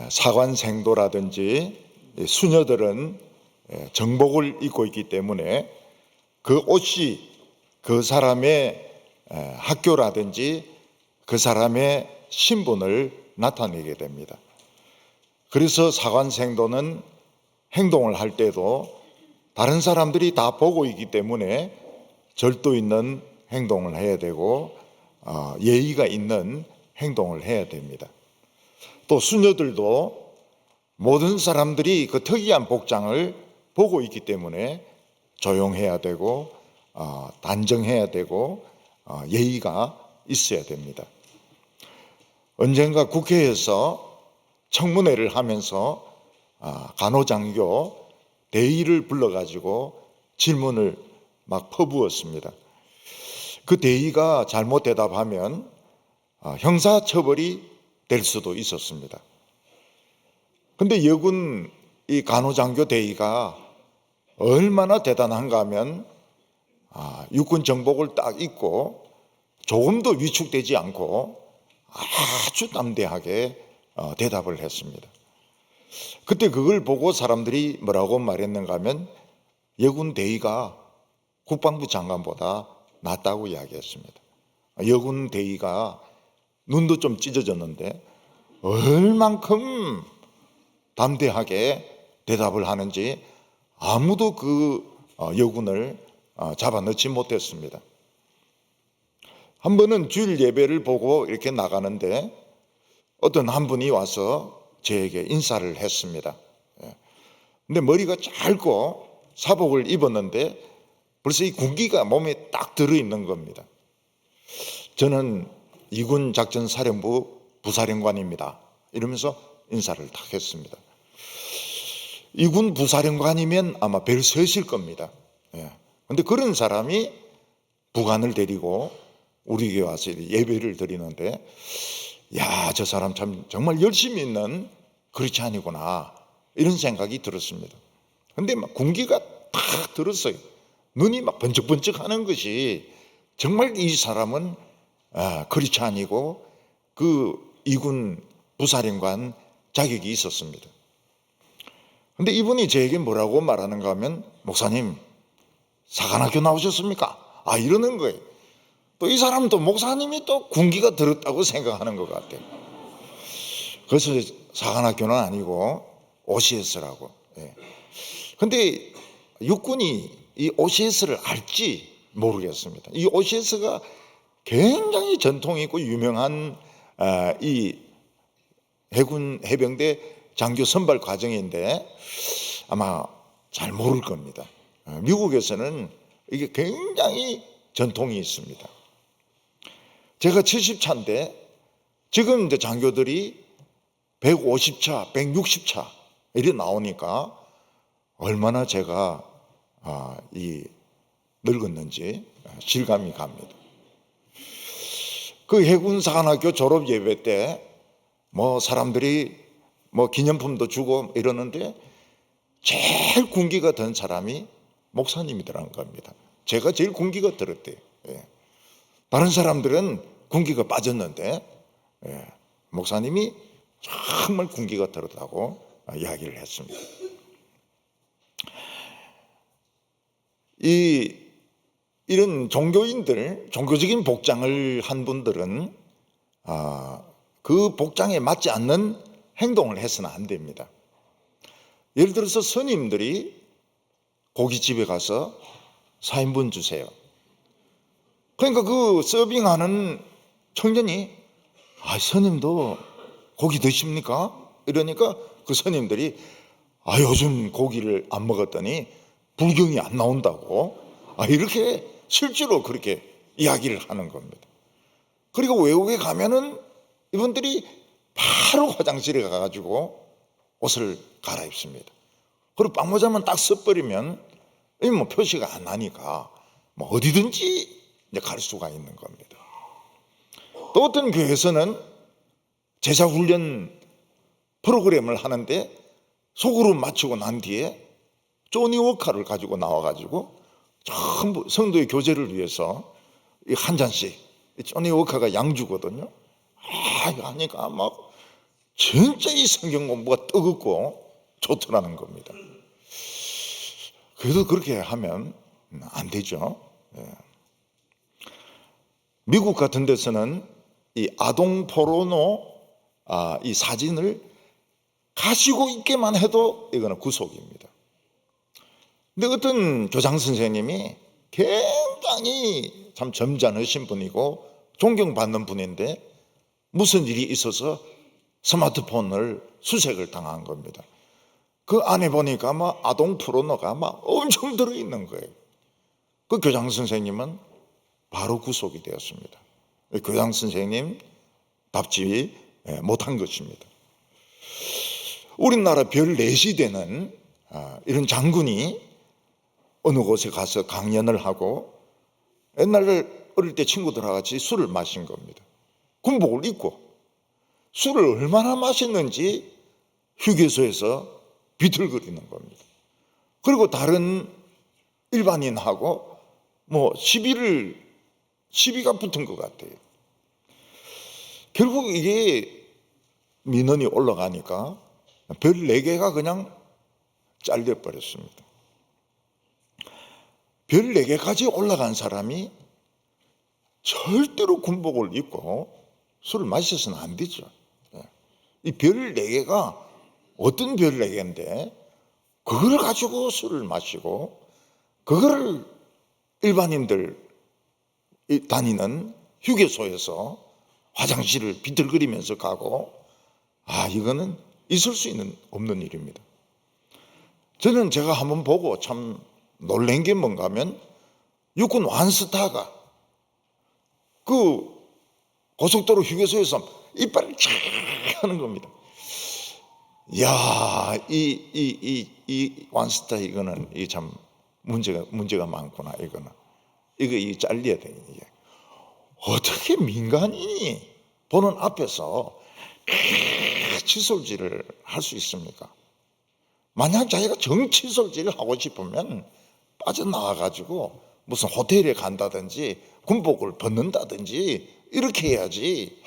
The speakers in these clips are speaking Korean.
사관생도라든지 수녀들은 정복을 입고 있기 때문에 그 옷이 그 사람의 학교라든지 그 사람의 신분을 나타내게 됩니다. 그래서 사관생도는 행동을 할 때도 다른 사람들이 다 보고 있기 때문에 절도 있는 행동을 해야 되고 예의가 있는 행동을 해야 됩니다. 또 수녀들도 모든 사람들이 그 특이한 복장을 보고 있기 때문에 조용해야 되고 단정해야 되고 예의가 있어야 됩니다. 언젠가 국회에서 청문회를 하면서 간호장교 대의를 불러가지고 질문을 막 퍼부었습니다. 그 대의가 잘못 대답하면 형사처벌이 될 수도 있었습니다. 근데 여군 이 간호장교 대의가 얼마나 대단한가 하면 육군 정복을 딱 입고 조금도 위축되지 않고 아주 담대하게 대답을 했습니다. 그때 그걸 보고 사람들이 뭐라고 말했는가 하면 여군 대의가 국방부 장관보다 낫다고 이야기했습니다. 여군 대의가 눈도 좀 찢어졌는데 얼만큼 담대하게 대답을 하는지 아무도 그 여군을 잡아넣지 못했습니다. 한 번은 주일 예배를 보고 이렇게 나가는데 어떤 한 분이 와서 저에게 인사를 했습니다. 근데 머리가 짧고 사복을 입었는데 벌써 이 군기가 몸에 딱 들어있는 겁니다. 저는 이군 작전사령부 부사령관입니다. 이러면서 인사를 딱 했습니다. 이군 부사령관이면 아마 별 서실 겁니다. 그런데 그런 사람이 부관을 데리고 우리 교회 와서 예배를 드리는데 야, 저 사람 참 정말 열심히 있는 크리스찬이구나 이런 생각이 들었습니다. 그런데 막 군기가 탁 들었어요. 눈이 막 번쩍번쩍 하는 것이 정말 이 사람은 크리스찬이고 그 이군 부사령관 자격이 있었습니다. 근데 이분이 저에게 뭐라고 말하는가 하면 목사님 사관학교 나오셨습니까? 이러는 거예요. 또 이 사람은 또 목사님이 또 군기가 들었다고 생각하는 것 같아요. 그래서 사관학교는 아니고 OCS라고. 근데 육군이 이 OCS를 알지 모르겠습니다. 이 OCS가 굉장히 전통이 있고 유명한 이 해군 해병대 장교 선발 과정인데 아마 잘 모를 겁니다. 미국에서는 이게 굉장히 전통이 있습니다. 제가 70차인데 지금 이제 장교들이 150차, 160차 이렇게 나오니까 얼마나 제가 늙었는지 실감이 갑니다. 그 해군사관학교 졸업 예배 때 뭐 사람들이 뭐 기념품도 주고 이러는데 제일 군기가 든 사람이 목사님이더라는 겁니다. 제가 제일 군기가 들었대요. 다른 사람들은 군기가 빠졌는데 목사님이 정말 군기가 들었다고 이야기를 했습니다. 이런 종교인들, 종교적인 복장을 한 분들은 그 복장에 맞지 않는 행동을 해서는 안 됩니다. 예를 들어서 스님들이 고깃집에 가서 4인분 주세요. 그러니까 그 서빙하는 청년이 스님도 고기 드십니까? 이러니까 그 스님들이 요즘 고기를 안 먹었더니 불경이 안 나온다고 이렇게 실제로 그렇게 이야기를 하는 겁니다. 그리고 외국에 가면은 이분들이 바로 화장실에 가가지고 옷을 갈아입습니다. 그리고 빵모자만 딱 써버리면 뭐 표시가 안 나니까 뭐 어디든지 이제 갈 수가 있는 겁니다. 또 어떤 교회에서는 제자훈련 프로그램을 하는데 소그룹 마치고 난 뒤에 조니 워커를 가지고 나와가지고 전부 성도의 교제를 위해서 한 잔씩 조니 워커가 양주거든요. 하니까 막 진짜 이 성경 공부가 뜨겁고 좋더라는 겁니다. 그래도 그렇게 하면 안 되죠. 미국 같은 데서는 이 아동 포르노 이 사진을 가지고 있게만 해도 이거는 구속입니다. 근데 어떤 교장 선생님이 굉장히 참 점잖으신 분이고 존경받는 분인데 무슨 일이 있어서 스마트폰을 수색을 당한 겁니다. 그 안에 보니까 막 아동 포르노가 막 엄청 들어있는 거예요. 그 교장 선생님은 바로 구속이 되었습니다. 교장 선생님 답지 못한 것입니다. 우리나라 별 4시 되는 이런 장군이 어느 곳에 가서 강연을 하고 옛날에 어릴 때 친구들하고 같이 술을 마신 겁니다. 군복을 입고 술을 얼마나 마셨는지 휴게소에서 비틀거리는 겁니다. 그리고 다른 일반인하고 뭐 시비가 붙은 것 같아요. 결국 이게 민원이 올라가니까 별 4개가 그냥 잘려버렸습니다. 별 4개까지 올라간 사람이 절대로 군복을 입고 술을 마셔서는 안 되죠. 이 별 4개가 어떤 별 4개인데 그걸 가지고 술을 마시고 그걸 일반인들 다니는 휴게소에서 화장실을 비틀거리면서 가고 이거는 있을 수 없는 일입니다. 저는 제가 한번 보고 참 놀란 게 뭔가 하면 육군 완스타가 그 고속도로 휴게소에서 이빨을 쫙 하는 겁니다. 이야, 이 완스타 이거는 이 참 문제가 많구나. 이거 잘려야 돼. 이게. 어떻게 민간인이 보는 앞에서 칫솔질을 할 수 있습니까? 만약 자기가 정칫솔질을 하고 싶으면 빠져나와가지고 무슨 호텔에 간다든지 군복을 벗는다든지 이렇게 해야지.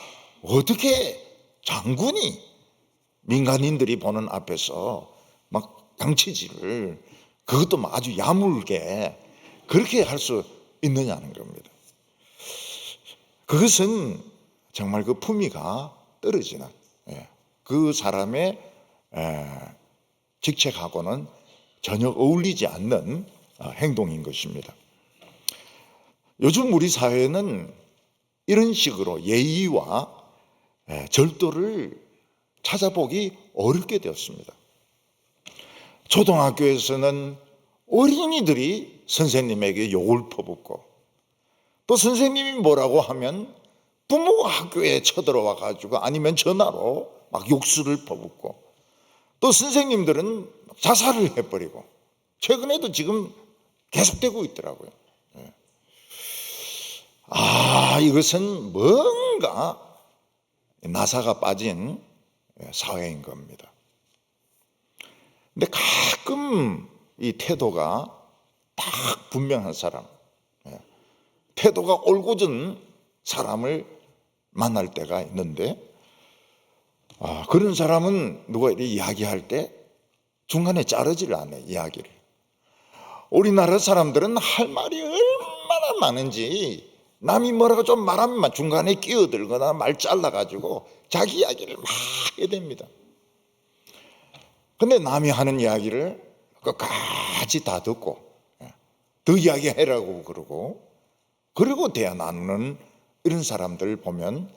어떻게 장군이 민간인들이 보는 앞에서 막 양치질을 그것도 막 아주 야물게 그렇게 할 수 있느냐는 겁니다. 그것은 정말 그 품위가 떨어지는 그 사람의 직책하고는 전혀 어울리지 않는 행동인 것입니다. 요즘 우리 사회는 이런 식으로 예의와 절도를 찾아보기 어렵게 되었습니다. 초등학교에서는 어린이들이 선생님에게 욕을 퍼붓고 또 선생님이 뭐라고 하면 부모가 학교에 쳐들어와 가지고 아니면 전화로 막 욕설을 퍼붓고 또 선생님들은 자살을 해버리고 최근에도 지금 계속되고 있더라고요. 이것은 뭔가 나사가 빠진 사회인 겁니다. 근데 가끔 이 태도가 딱 분명한 사람, 태도가 올곧은 사람을 만날 때가 있는데 그런 사람은 누가 이렇게 이야기할 때 중간에 자르지를 않아요. 이야기를. 우리나라 사람들은 할 말이 얼마나 많은지 남이 뭐라고 좀 말하면 중간에 끼어들거나 말 잘라가지고 자기 이야기를 막 해야 됩니다. 근데 남이 하는 이야기를 끝까지 다 듣고 더 이야기해라고 그리고 대화 나누는 이런 사람들 보면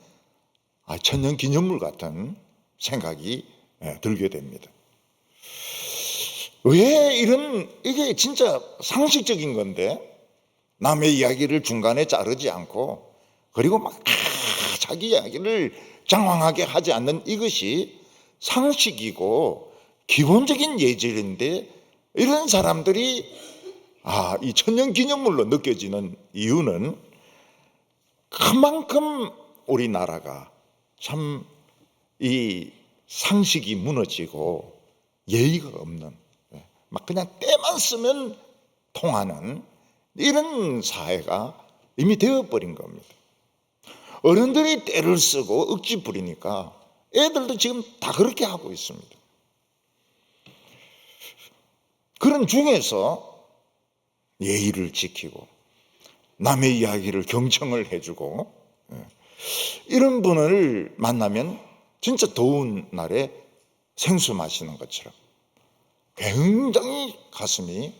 천년기념물 같은 생각이 들게 됩니다. 왜 이게 진짜 상식적인 건데 남의 이야기를 중간에 자르지 않고 그리고 막 자기 이야기를 장황하게 하지 않는 이것이 상식이고 기본적인 예절인데 이런 사람들이 이 천년기념물로 느껴지는 이유는 그만큼 우리나라가 참 이 상식이 무너지고 예의가 없는 막 그냥 때만 쓰면 통하는 이런 사회가 이미 되어버린 겁니다. 어른들이 때를 쓰고 억지 부리니까 애들도 지금 다 그렇게 하고 있습니다. 그런 중에서 예의를 지키고 남의 이야기를 경청을 해주고 이런 분을 만나면 진짜 더운 날에 생수 마시는 것처럼 굉장히 가슴이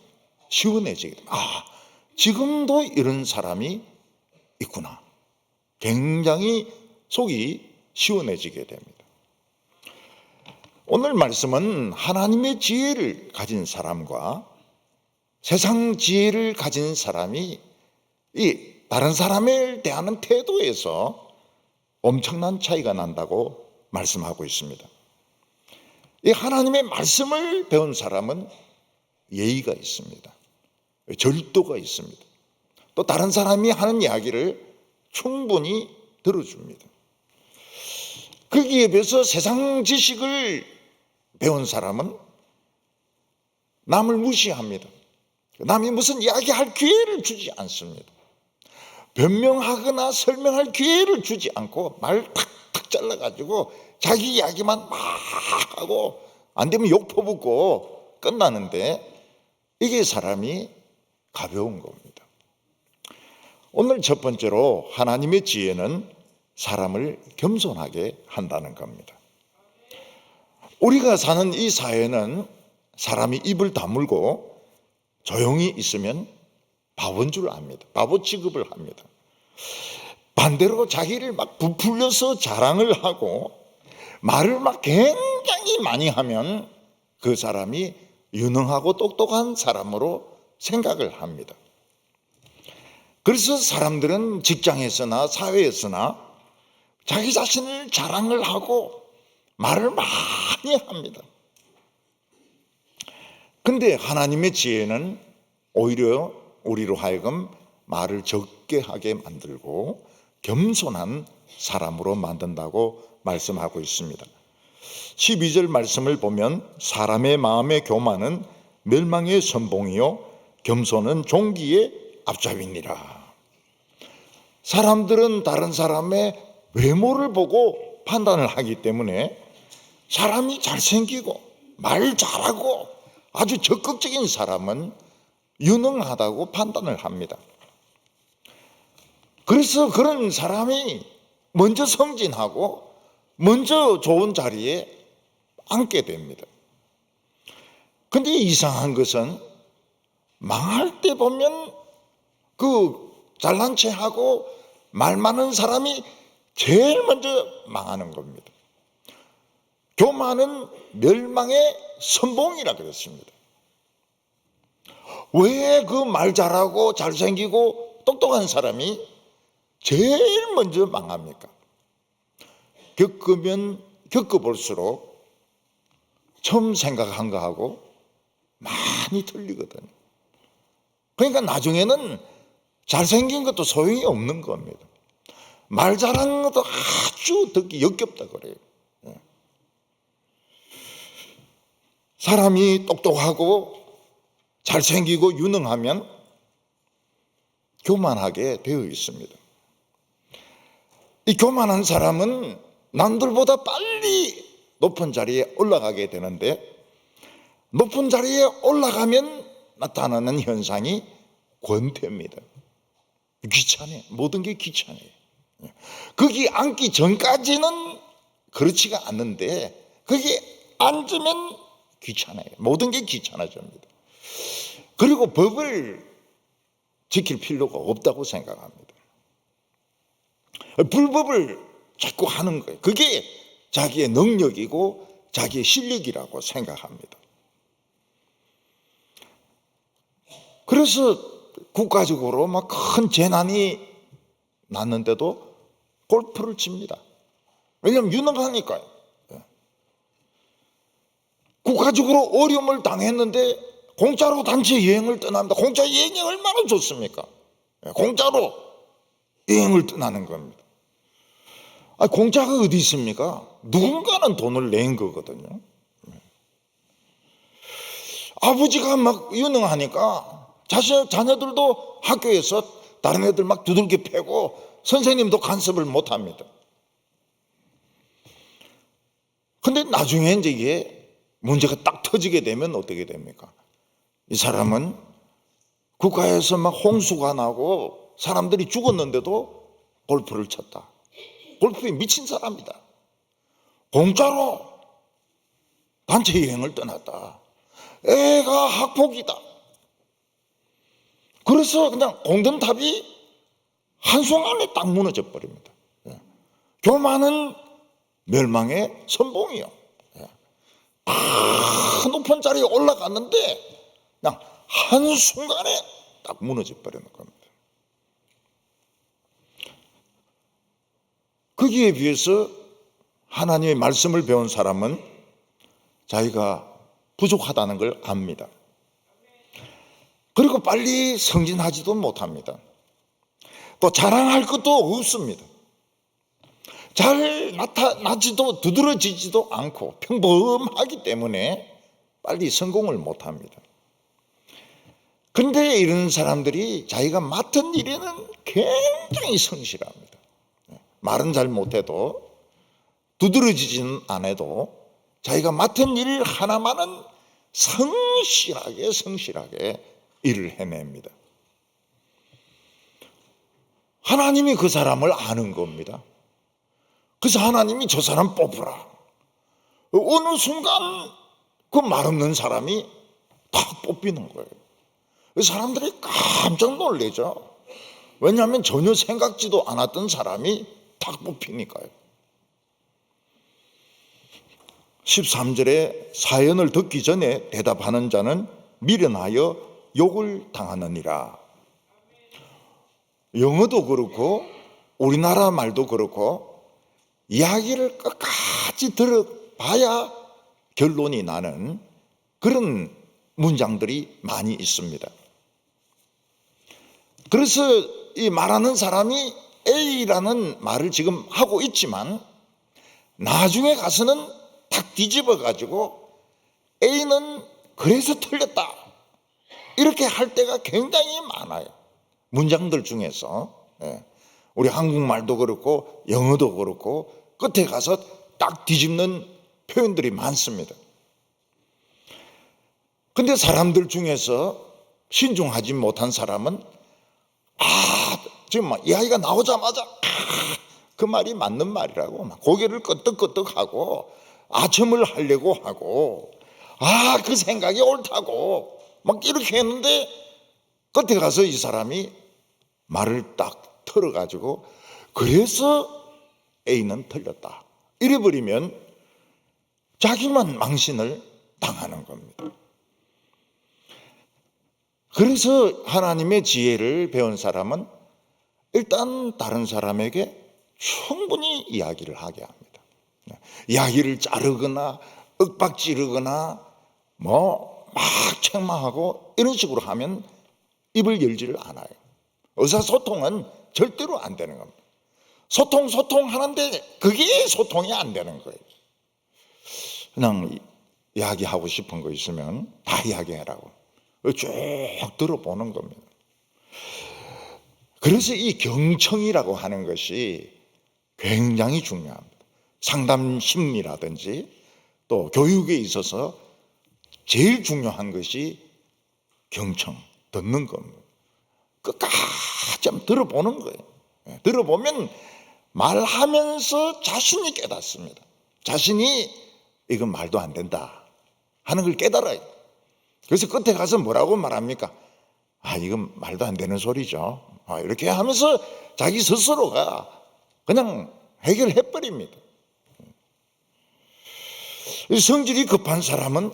시원해지게 됩니다. 아, 지금도 이런 사람이 있구나. 굉장히 속이 시원해지게 됩니다. 오늘 말씀은 하나님의 지혜를 가진 사람과 세상 지혜를 가진 사람이 이 다른 사람을 대하는 태도에서 엄청난 차이가 난다고 말씀하고 있습니다. 이 하나님의 말씀을 배운 사람은 예의가 있습니다. 절도가 있습니다. 또 다른 사람이 하는 이야기를 충분히 들어줍니다. 거기에 비해서 세상 지식을 배운 사람은 남을 무시합니다. 남이 무슨 이야기할 기회를 주지 않습니다. 변명하거나 설명할 기회를 주지 않고 말 탁탁 잘라가지고 자기 이야기만 막 하고 안 되면 욕 퍼붓고 끝나는데 이게 사람이 가벼운 겁니다. 오늘 첫 번째로 하나님의 지혜는 사람을 겸손하게 한다는 겁니다. 우리가 사는 이 사회는 사람이 입을 다물고 조용히 있으면 바보인 줄 압니다. 바보 취급을 합니다. 반대로 자기를 막 부풀려서 자랑을 하고 말을 막 굉장히 많이 하면 그 사람이 유능하고 똑똑한 사람으로 생각을 합니다. 그래서 사람들은 직장에서나 사회에서나 자기 자신을 자랑을 하고 말을 많이 합니다. 근데 하나님의 지혜는 오히려 우리로 하여금 말을 적게 하게 만들고 겸손한 사람으로 만든다고 말씀하고 있습니다. 12절 말씀을 보면 사람의 마음의 교만은 멸망의 선봉이요 겸손은 종기의 앞잡이니라. 사람들은 다른 사람의 외모를 보고 판단을 하기 때문에 사람이 잘생기고 말 잘하고 아주 적극적인 사람은 유능하다고 판단을 합니다. 그래서 그런 사람이 먼저 성진하고 먼저 좋은 자리에 앉게 됩니다. 근데 이상한 것은 망할 때 보면 그 잘난 체 하고 말 많은 사람이 제일 먼저 망하는 겁니다. 교만은 멸망의 선봉이라 그랬습니다. 왜 그 말 잘하고 잘생기고 똑똑한 사람이 제일 먼저 망합니까? 겪으면 겪어볼수록 처음 생각한 거하고 많이 틀리거든요. 그러니까 나중에는 잘생긴 것도 소용이 없는 겁니다. 말 잘하는 것도 아주 듣기 역겹다 그래요. 사람이 똑똑하고 잘생기고 유능하면 교만하게 되어 있습니다. 이 교만한 사람은 남들보다 빨리 높은 자리에 올라가게 되는데 높은 자리에 올라가면 나타나는 현상이 권태입니다. 귀찮아요. 모든 게 귀찮아요. 거기 앉기 전까지는 그렇지가 않는데 거기 앉으면 귀찮아요. 모든 게 귀찮아집니다. 그리고 법을 지킬 필요가 없다고 생각합니다. 불법을 자꾸 하는 거예요. 그게 자기의 능력이고 자기의 실력이라고 생각합니다. 그래서 국가적으로 막 큰 재난이 났는데도 골프를 칩니다. 왜냐하면 유능하니까요. 국가적으로 어려움을 당했는데 공짜로 단체 여행을 떠납니다. 공짜 여행이 얼마나 좋습니까? 공짜로 여행을 떠나는 겁니다. 공짜가 어디 있습니까? 누군가는 돈을 낸 거거든요. 아버지가 막 유능하니까 자녀들도 학교에서 다른 애들 막 두들겨 패고 선생님도 간섭을 못 합니다. 근데 나중에 이제 이게 문제가 딱 터지게 되면 어떻게 됩니까? 이 사람은 국가에서 막 홍수가 나고 사람들이 죽었는데도 골프를 쳤다. 골프에 미친 사람이다. 공짜로 단체 여행을 떠났다. 애가 학폭이다. 그래서 그냥 공든탑이 한순간에 딱 무너져 버립니다. 교만은 멸망의 선봉이요. 다 높은 자리에 올라갔는데 그냥 한순간에 딱 무너져 버리는 겁니다. 거기에 비해서 하나님의 말씀을 배운 사람은 자기가 부족하다는 걸 압니다. 그리고 빨리 승진하지도 못합니다. 또 자랑할 것도 없습니다. 잘 나타나지도 두드러지지도 않고 평범하기 때문에 빨리 성공을 못합니다. 그런데 이런 사람들이 자기가 맡은 일에는 굉장히 성실합니다. 말은 잘 못해도 두드러지지는 않아도 자기가 맡은 일 하나만은 성실하게 일을 해냅니다. 하나님이 그 사람을 아는 겁니다. 그래서 하나님이 저 사람 뽑으라. 어느 순간 그 말없는 사람이 탁 뽑히는 거예요. 사람들이 깜짝 놀라죠. 왜냐하면 전혀 생각지도 않았던 사람이 탁 뽑히니까요. 13절에 사연을 듣기 전에 대답하는 자는 미련하여 욕을 당하느니라. 영어도 그렇고 우리나라 말도 그렇고 이야기를 끝까지 들어봐야 결론이 나는 그런 문장들이 많이 있습니다. 그래서 이 말하는 사람이 A라는 말을 지금 하고 있지만 나중에 가서는 탁 뒤집어 가지고 A는 그래서 틀렸다 이렇게 할 때가 굉장히 많아요. 문장들 중에서 우리 한국말도 그렇고 영어도 그렇고 끝에 가서 딱 뒤집는 표현들이 많습니다. 근데 사람들 중에서 신중하지 못한 사람은 지금 막 이야기가 나오자마자 그 말이 맞는 말이라고 막 고개를 끄덕끄덕하고 아첨을 하려고 하고 그 생각이 옳다고 막 이렇게 했는데 끝에 가서 이 사람이 말을 딱 털어가지고 그래서 A는 틀렸다 이래버리면 자기만 망신을 당하는 겁니다. 그래서 하나님의 지혜를 배운 사람은 일단 다른 사람에게 충분히 이야기를 하게 합니다. 이야기를 자르거나 윽박지르거나 막 책망하고 이런 식으로 하면 입을 열지를 않아요. 의사소통은 절대로 안 되는 겁니다. 소통 하는데 그게 소통이 안 되는 거예요. 그냥 이야기하고 싶은 거 있으면 다 이야기해라고 쭉 들어보는 겁니다. 그래서 이 경청이라고 하는 것이 굉장히 중요합니다. 상담 심리라든지 또 교육에 있어서 제일 중요한 것이 경청, 듣는 겁니다. 끝까지 한번 들어보는 거예요. 들어보면 말하면서 자신이 깨닫습니다. 자신이 이건 말도 안 된다 하는 걸 깨달아요. 그래서 끝에 가서 뭐라고 말합니까? 이건 말도 안 되는 소리죠. 이렇게 하면서 자기 스스로가 그냥 해결해버립니다. 성질이 급한 사람은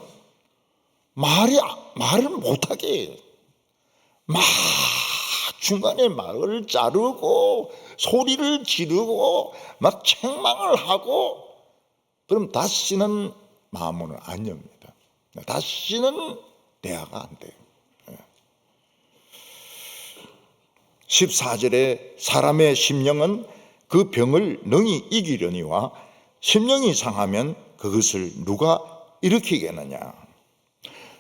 말을 못하게 해요. 막 중간에 말을 자르고 소리를 지르고 막 책망을 하고 그럼 다시는 마음문을 안 엽니다. 다시는 대화가 안 돼요. 14절에 사람의 심령은 그 병을 능히 이기려니와 심령이 상하면 그것을 누가 일으키겠느냐.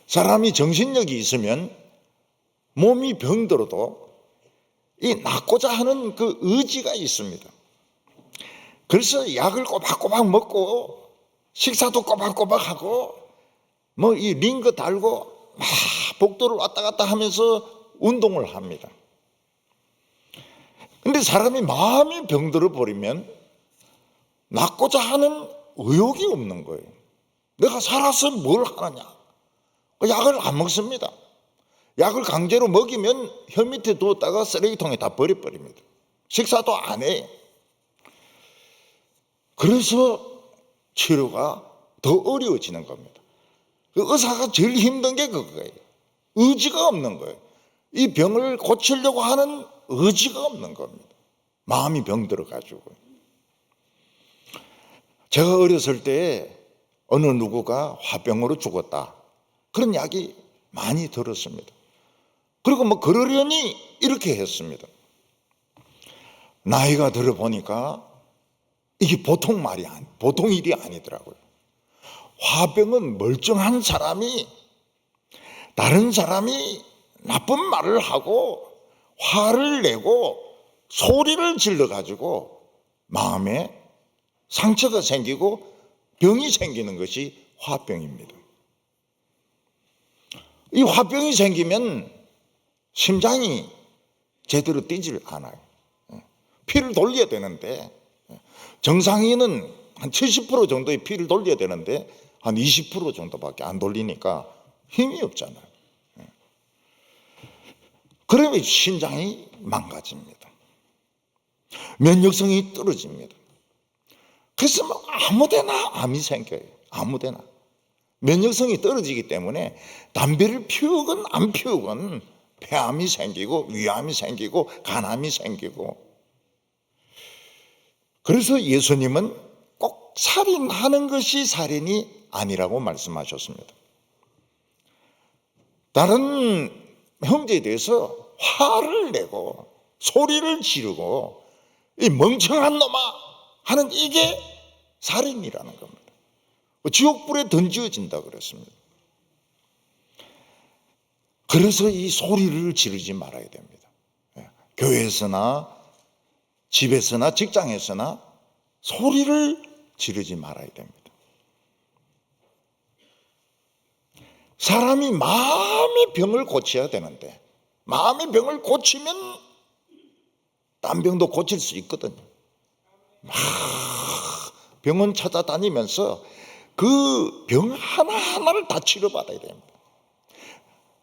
사람이 정신력이 있으면 몸이 병들어도 이 낫고자 하는 그 의지가 있습니다. 그래서 약을 꼬박꼬박 먹고 식사도 꼬박꼬박하고 뭐 이 링거 달고 막 복도를 왔다 갔다 하면서 운동을 합니다. 근데 사람이 마음이 병들어 버리면 낫고자 하는 의욕이 없는 거예요. 내가 살아서 뭘 하느냐. 약을 안 먹습니다. 약을 강제로 먹이면 혀 밑에 두었다가 쓰레기통에 다 버려버립니다. 식사도 안 해요. 그래서 치료가 더 어려워지는 겁니다. 그 의사가 제일 힘든 게 그거예요. 의지가 없는 거예요. 이 병을 고치려고 하는 의지가 없는 겁니다. 마음이 병들어가지고. 제가 어렸을 때 어느 누구가 화병으로 죽었다, 그런 이야기 많이 들었습니다. 그리고 뭐 그러려니 이렇게 했습니다. 나이가 들어보니까 이게 보통 일이 아니더라고요. 화병은 멀쩡한 사람이 다른 사람이 나쁜 말을 하고 화를 내고 소리를 질러가지고 마음에 상처가 생기고 병이 생기는 것이 화병입니다. 이 화병이 생기면 심장이 제대로 뛰질 않아요. 피를 돌려야 되는데, 정상인은 한 70% 정도의 피를 돌려야 되는데 한 20% 정도밖에 안 돌리니까 힘이 없잖아요. 그러면 심장이 망가집니다. 면역성이 떨어집니다. 그래서 뭐 아무데나 암이 생겨요. 아무데나. 면역성이 떨어지기 때문에 담배를 피우건 안 피우건 폐암이 생기고 위암이 생기고 간암이 생기고. 그래서 예수님은 꼭 살인하는 것이 살인이 아니라고 말씀하셨습니다. 다른 형제에 대해서 화를 내고 소리를 지르고 이 멍청한 놈아 하는 이게 살인이라는 겁니다. 지옥불에 던져진다 그랬습니다. 그래서 이 소리를 지르지 말아야 됩니다. 교회에서나 집에서나 직장에서나 소리를 지르지 말아야 됩니다. 사람이 마음의 병을 고쳐야 되는데, 마음의 병을 고치면 딴 병도 고칠 수 있거든요. 막 병원 찾아다니면서 그 병 하나하나를 다 치료받아야 됩니다.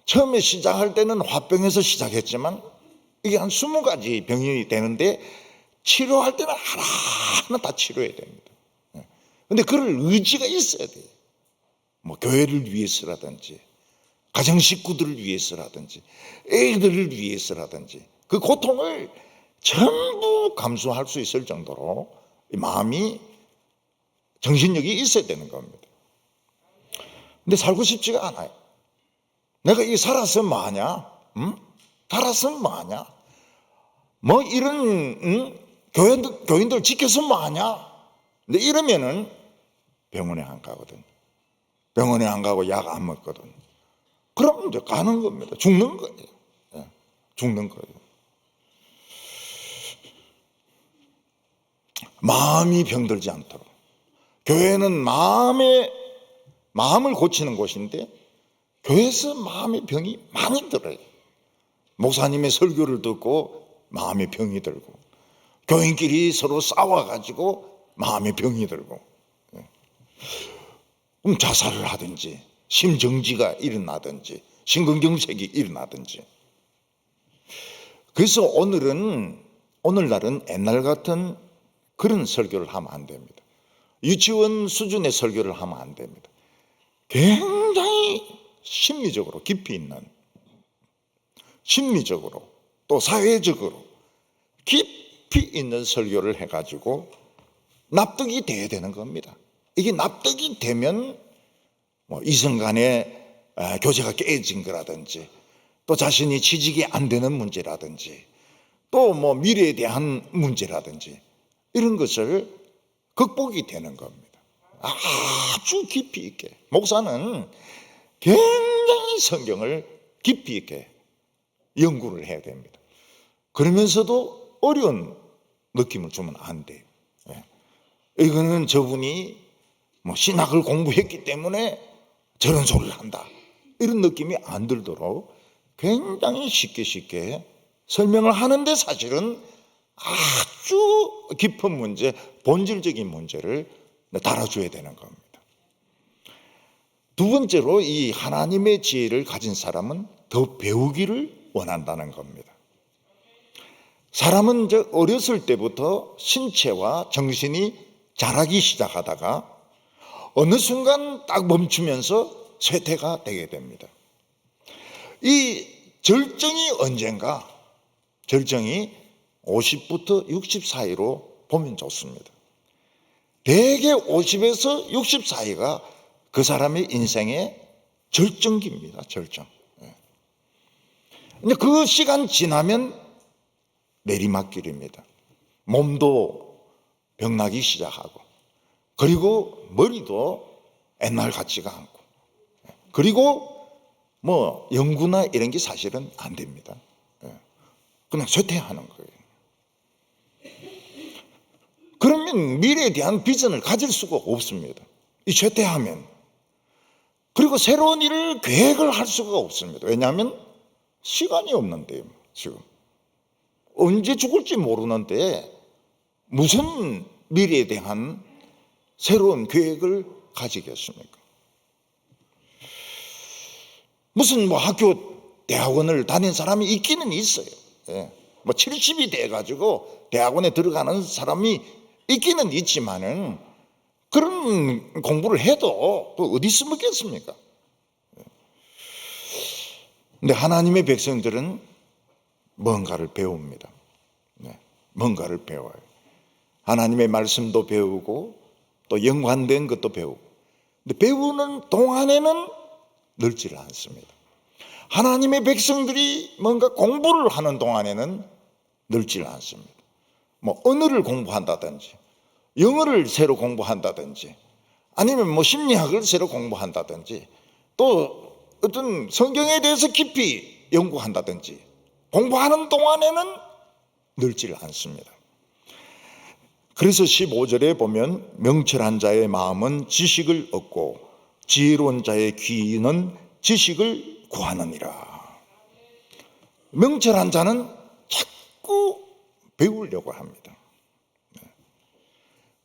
처음에 시작할 때는 화병에서 시작했지만 이게 한 20가지 병이 되는데 치료할 때는 하나하나 다 치료해야 됩니다. 그런데 그럴 의지가 있어야 돼요. 뭐 교회를 위해서라든지 가정 식구들을 위해서라든지 애들을 위해서라든지 그 고통을 전부 감수할 수 있을 정도로 마음이 정신력이 있어야 되는 겁니다. 근데 살고 싶지가 않아요. 내가 이 살았으면 뭐하냐? 살았으면 뭐하냐? 뭐 이런 교인들 지켰으면 뭐하냐? 근데 이러면은 병원에 안 가거든. 병원에 안 가고 약 안 먹거든. 그럼 이제 가는 겁니다. 죽는 거예요. 네, 죽는 거예요. 마음이 병들지 않도록. 교회는 마음을 고치는 곳인데 교회에서 마음의 병이 많이 들어요. 목사님의 설교를 듣고 마음의 병이 들고, 교인끼리 서로 싸워가지고 마음의 병이 들고, 그럼 자살을 하든지 심정지가 일어나든지 심근경색이 일어나든지. 그래서 오늘날은 옛날 같은 그런 설교를 하면 안 됩니다. 유치원 수준의 설교를 하면 안 됩니다. 굉장히 심리적으로 깊이 있는, 심리적으로 또 사회적으로 깊이 있는 설교를 해가지고 납득이 돼야 되는 겁니다. 이게 납득이 되면 뭐 이성 간의 교제가 깨진 거라든지, 또 자신이 취직이 안 되는 문제라든지, 또 뭐 미래에 대한 문제라든지 이런 것을 극복이 되는 겁니다. 아주 깊이 있게. 목사는 굉장히 성경을 깊이 있게 연구를 해야 됩니다. 그러면서도 어려운 느낌을 주면 안 돼요. 이거는 저분이 뭐 신학을 공부했기 때문에 저런 소리를 한다, 이런 느낌이 안 들도록 굉장히 쉽게 설명을 하는데, 사실은 아주 깊은 문제, 본질적인 문제를 달아줘야 되는 겁니다. 두 번째로, 이 하나님의 지혜를 가진 사람은 더 배우기를 원한다는 겁니다. 사람은 어렸을 때부터 신체와 정신이 자라기 시작하다가 어느 순간 딱 멈추면서 쇠퇴가 되게 됩니다. 이 절정이 언젠가? 절정이 50부터 60 사이로 보면 좋습니다. 대개 50에서 60 사이가 그 사람의 인생의 절정기입니다. 절정. 근데 그 시간 지나면 내리막길입니다. 몸도 병나기 시작하고, 그리고 머리도 옛날 같지가 않고, 그리고 뭐 연구나 이런 게 사실은 안 됩니다. 그냥 쇠퇴하는 거예요. 그러면 미래에 대한 비전을 가질 수가 없습니다. 이 쇠퇴하면. 그리고 새로운 일을 계획을 할 수가 없습니다. 왜냐하면 시간이 없는데요. 지금 언제 죽을지 모르는데 무슨 미래에 대한 새로운 계획을 가지겠습니까? 무슨 뭐 학교, 대학원을 다닌 사람이 있기는 있어요. 뭐 70이 돼가지고 대학원에 들어가는 사람이 있기는 있지만은 그런 공부를 해도 어디 쓰겠습니까? 근데 하나님의 백성들은 뭔가를 배웁니다. 뭔가를 배워요. 하나님의 말씀도 배우고 또 연관된 것도 배우고. 근데 배우는 동안에는 늘지를 않습니다. 하나님의 백성들이 뭔가 공부를 하는 동안에는 늘지를 않습니다. 뭐 언어를 공부한다든지, 영어를 새로 공부한다든지, 아니면 뭐 심리학을 새로 공부한다든지, 또 어떤 성경에 대해서 깊이 연구한다든지, 공부하는 동안에는 늘지를 않습니다. 그래서 15절에 보면 명철한 자의 마음은 지식을 얻고 지혜로운 자의 귀는 지식을 구하느니라. 명철한 자는 자꾸 배우려고 합니다.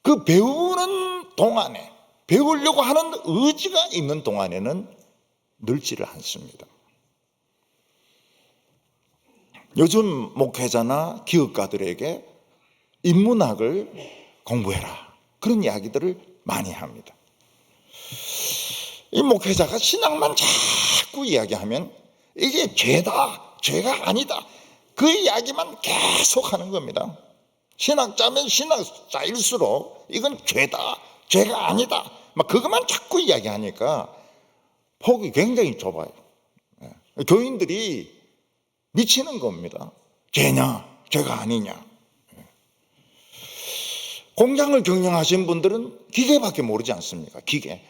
그 배우는 동안에, 배우려고 하는 의지가 있는 동안에는 늘지를 않습니다. 요즘 목회자나 기업가들에게 인문학을 공부해라, 그런 이야기들을 많이 합니다. 이 목회자가 신학만 자꾸 이야기하면 이게 죄다, 죄가 아니다, 그 이야기만 계속 하는 겁니다. 신학자면 신학자일수록 이건 죄다, 죄가 아니다, 막 그것만 자꾸 이야기하니까 폭이 굉장히 좁아요. 교인들이 미치는 겁니다. 죄냐, 죄가 아니냐. 공장을 경영하신 분들은 기계밖에 모르지 않습니까? 기계.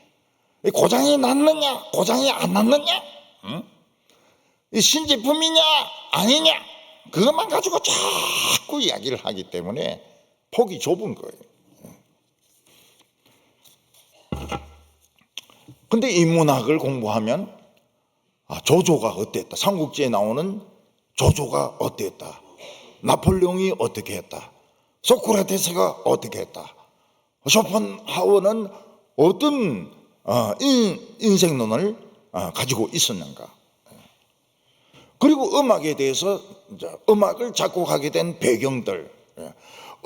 고장이 났느냐, 고장이 안 났느냐, 이 신제품이냐, 아니냐, 그것만 가지고 자꾸 이야기를 하기 때문에 폭이 좁은 거예요. 근데 인문학을 공부하면 조조가 어땠다, 삼국지에 나오는 조조가 어땠다, 나폴레옹이 어떻게 했다, 소크라테스가 어떻게 했다, 쇼펜하우어는 어떤 인생론을 가지고 있었는가. 그리고 음악에 대해서 음악을 작곡하게 된 배경들,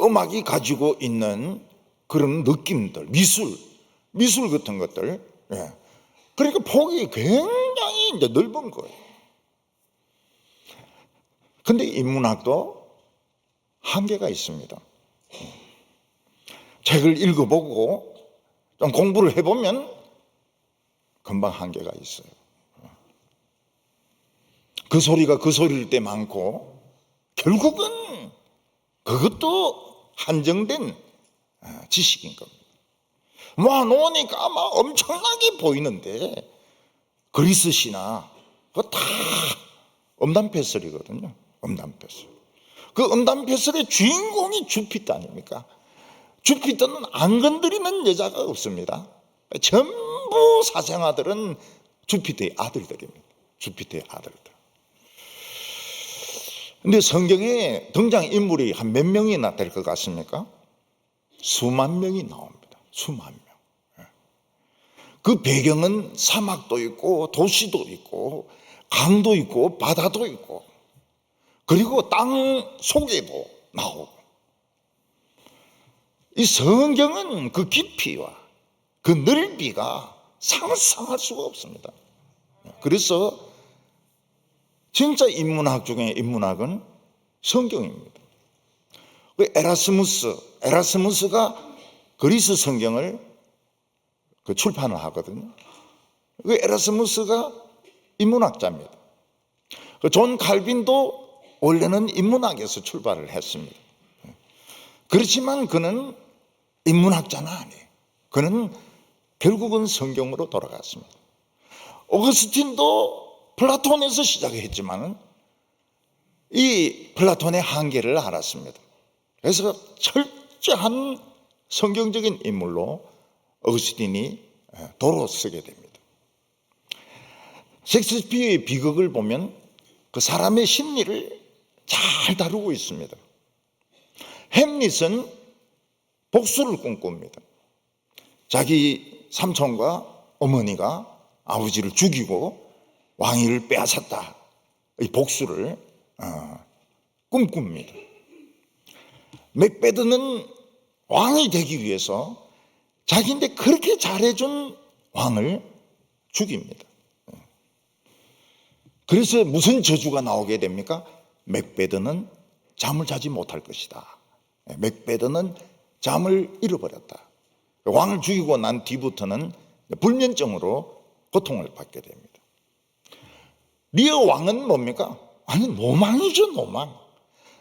음악이 가지고 있는 그런 느낌들, 미술 같은 것들. 그러니까 폭이 굉장히 이제 넓은 거예요. 근데 인문학도 한계가 있습니다. 책을 읽어보고 좀 공부를 해보면 금방 한계가 있어요. 그 소리가 그 소리일 때 많고, 결국은 그것도 한정된 지식인 겁니다. 모아놓으니까 막 엄청나게 보이는데, 그리스 신화 그거 다 음담패설이거든요. 음담패설. 그 음담패설의 주인공이 주피터 아닙니까? 주피터는 안 건드리는 여자가 없습니다. 전부 사생아들은 주피터의 아들들입니다. 주피터의 아들들. 근데 성경에 등장인물이 한 몇 명이나 될 것 같습니까? 수만 명이 나옵니다. 수만 명. 그 배경은 사막도 있고 도시도 있고 강도 있고 바다도 있고 그리고 땅 속에도 나오고, 이 성경은 그 깊이와 그 넓이가 상상할 수가 없습니다. 그래서 진짜 인문학 중에 인문학은 성경입니다. 에라스무스가 그리스 성경을 출판을 하거든요. 에라스무스가 인문학자입니다. 존 칼빈도 원래는 인문학에서 출발을 했습니다. 그렇지만 그는 인문학자는 아니에요. 그는 결국은 성경으로 돌아갔습니다. 오거스틴도 플라톤에서 시작했지만 이 플라톤의 한계를 알았습니다. 그래서 철저한 성경적인 인물로 오거스틴이 도로 서게 됩니다. 셰익스피어의 비극을 보면 그 사람의 심리를 잘 다루고 있습니다. 햄릿은 복수를 꿈꿉니다. 자기 삼촌과 어머니가 아버지를 죽이고 왕위를 빼앗았다, 이 복수를 꿈꿉니다. 맥베드는 왕이 되기 위해서 자기인데 그렇게 잘해준 왕을 죽입니다. 그래서 무슨 저주가 나오게 됩니까? 맥베드는 잠을 자지 못할 것이다. 맥베드는 잠을 잃어버렸다. 왕을 죽이고 난 뒤부터는 불면증으로 고통을 받게 됩니다. 리어 왕은 뭡니까? 아니, 노망이죠, 노망.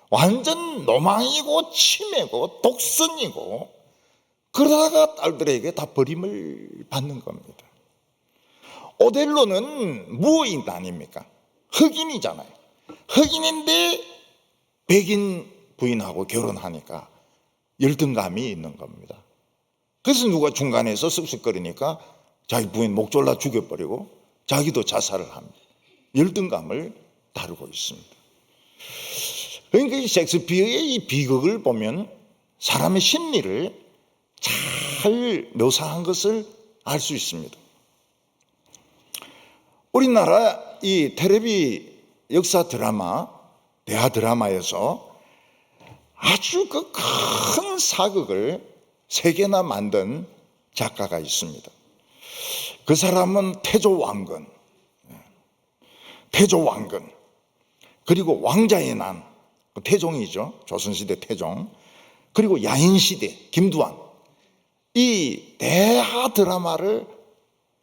완전 노망이고 치매고 독선이고, 그러다가 딸들에게 다 버림을 받는 겁니다. 오델로는 무어인 아닙니까? 흑인이잖아요. 흑인인데 백인 부인하고 결혼하니까 열등감이 있는 겁니다. 그래서 누가 중간에서 쓱쓱거리니까 자기 부인 목 졸라 죽여버리고 자기도 자살을 합니다. 열등감을 다루고 있습니다. 그러니까 이 셰익스피어의 이 비극을 보면 사람의 심리를 잘 묘사한 것을 알 수 있습니다. 우리나라 이 텔레비 역사 드라마, 대하 드라마에서 아주 그 큰 사극을 3개나 만든 작가가 있습니다. 그 사람은 태조왕건, 그리고 왕자의 난, 태종이죠. 조선시대 태종. 그리고 야인시대 김두한. 이 대하 드라마를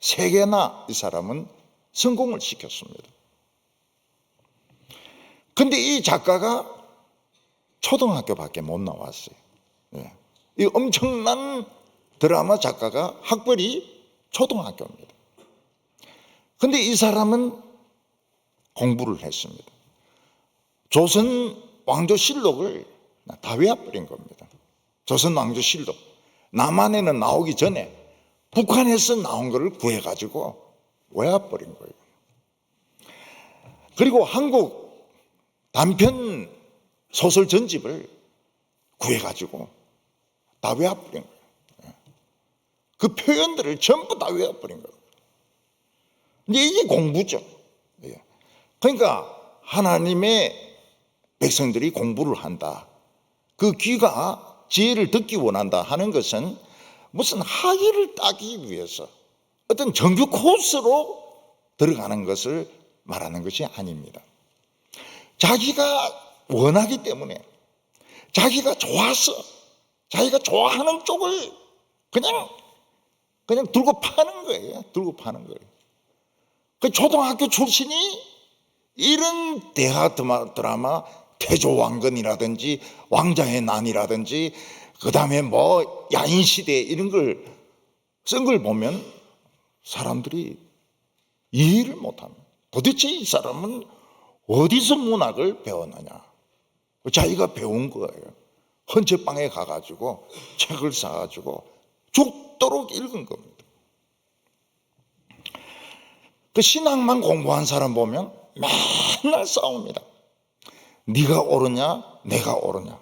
3개나 이 사람은 성공을 시켰습니다. 근데 이 작가가 초등학교밖에 못 나왔어요. 이 엄청난 드라마 작가가 학벌이 초등학교입니다. 근데 이 사람은 공부를 했습니다. 조선 왕조실록을 다 외워버린 겁니다. 조선 왕조실록. 남한에는 나오기 전에 북한에서 나온 것을 구해가지고 외워버린 거예요. 그리고 한국 단편 소설 전집을 구해가지고 다 외워버린 거예요. 그 표현들을 전부 다 외워버린 거예요. 근데 이게 공부죠. 그러니까 하나님의 백성들이 공부를 한다, 그 귀가 지혜를 듣기 원한다 하는 것은 무슨 학위를 따기 위해서 어떤 정규 코스로 들어가는 것을 말하는 것이 아닙니다. 자기가 원하기 때문에, 자기가 좋아서, 자기가 좋아하는 쪽을 그냥 들고 파는 거예요. 들고 파는 거예요. 그 초등학교 출신이 이런 대하 드라마 태조왕건이라든지 왕자의 난이라든지 그 다음에 뭐 야인시대 이런 걸 쓴 걸 보면 사람들이 이해를 못합니다. 도대체 이 사람은 어디서 문학을 배웠느냐. 자기가 배운 거예요. 헌책방에 가가지고 책을 사가지고 죽도록 읽은 겁니다. 그 신학만 공부한 사람 보면 맨날 싸웁니다. 네가 옳으냐 내가 옳으냐.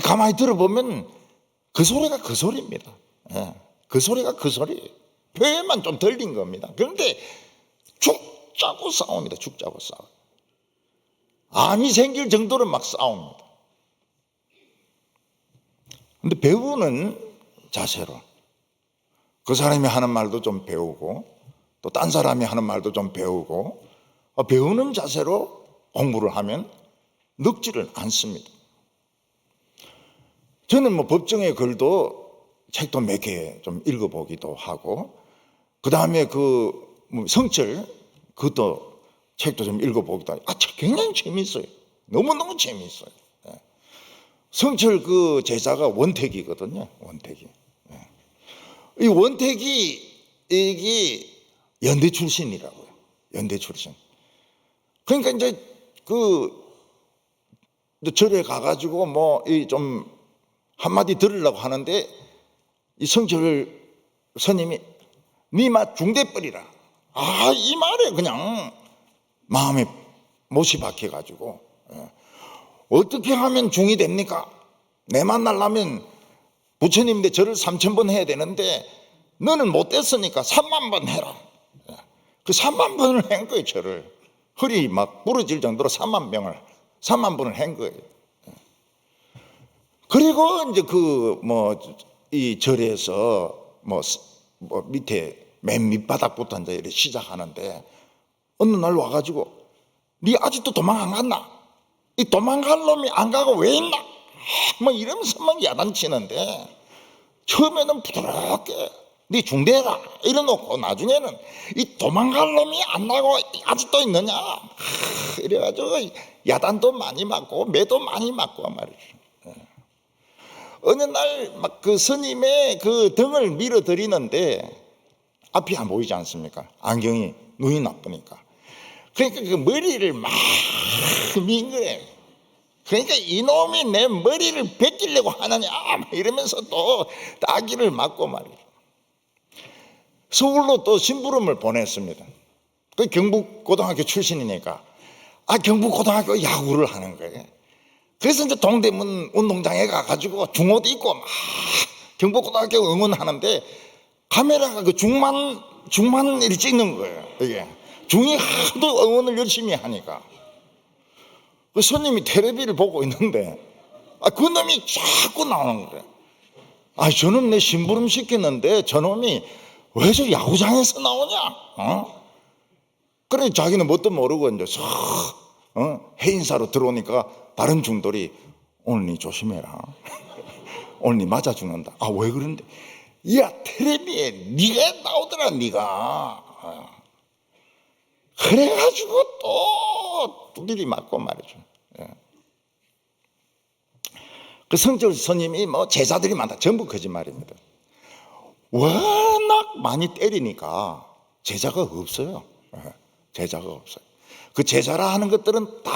가만히 들어보면 그 소리가 그 소리입니다. 예, 그 소리가 그 소리. 표현만 좀 들린 겁니다. 그런데 죽자고 싸웁니다. 죽자고 싸워. 암이 생길 정도로 막 싸웁니다. 근데 배우는 자세로 그 사람이 하는 말도 좀 배우고 또 딴 사람이 하는 말도 좀 배우고 배우는 자세로 공부를 하면 늙지를 않습니다. 저는 뭐 법정의 글도 책도 몇 개 좀 읽어보기도 하고 그 다음에 뭐 성철 그것도 책도 좀 읽어보기도 하고 책 굉장히 재미있어요. 너무너무 재미있어요. 성철 그 제자가 원택이거든요. 원택이. 이 원택이 이게 연대 출신이라고요. 연대 출신. 그러니까 이제 절에 가가지고 뭐 좀 한마디 들으려고 하는데 이 성철 스님이 네 맛 중대버리라. 이 말에 그냥 마음에 못이 박혀가지고 어떻게 하면 중이 됩니까? 내 만나려면 부처님인데 절을 3000번 해야 되는데 너는 못됐으니까 30,000번 해라. 그 30,000번을 한 거예요. 절을 허리 막 부러질 정도로 30,000번을 한 거예요. 그리고 이제 이 절에서 밑에 맨 밑바닥부터 이제 이렇게 시작하는데 어느 날 와가지고 네 아직도 도망 안 갔나? 이 도망갈 놈이 안 가고 왜 있나? 뭐 이러면서 막 야단치는데 처음에는 부드럽게 네 중대라 이래놓고 나중에는 이 도망갈 놈이 안 나고 아직도 있느냐? 이래가지고 야단도 많이 맞고 매도 많이 맞고 말이죠. 어느 날 막 그 스님의 그 등을 밀어드리는데 앞이 안 보이지 않습니까? 안경이 눈이 나쁘니까. 그러니까 그 머리를 막 민 거예요. 그러니까 이놈이 내 머리를 베끼려고 하느냐 이러면서 또 따기를 맞고 말이죠. 서울로 또 심부름을 보냈습니다. 그 경북고등학교 출신이니까 경북고등학교 야구를 하는 거예요. 그래서 이제 동대문 운동장에 가가지고 중옷 입고 막 경북고등학교 응원하는데 카메라가 그 중만 이렇게 찍는 거예요. 이게 중이 하도 응원을 열심히 하니까 그 스님이 텔레비를 보고 있는데 그 놈이 자꾸 나오는 거예요. 저는 내 심부름 시켰는데 저놈이 왜 저 야구장에서 나오냐? 그래 자기는 뭣도 모르고 이제 해인사로 들어오니까 다른 중돌이 오늘 니 조심해라. 오늘 니 맞아 죽는다. 왜 그런데? 야 텔레비에 네가 나오더라 네가. 그래가지고 또 두들이 맞고 말이죠. 그 성철 스님이 뭐 제자들이 많다. 전부 거짓말입니다. 워낙 많이 때리니까 제자가 없어요. 제자가 없어요. 그 제자라 하는 것들은 다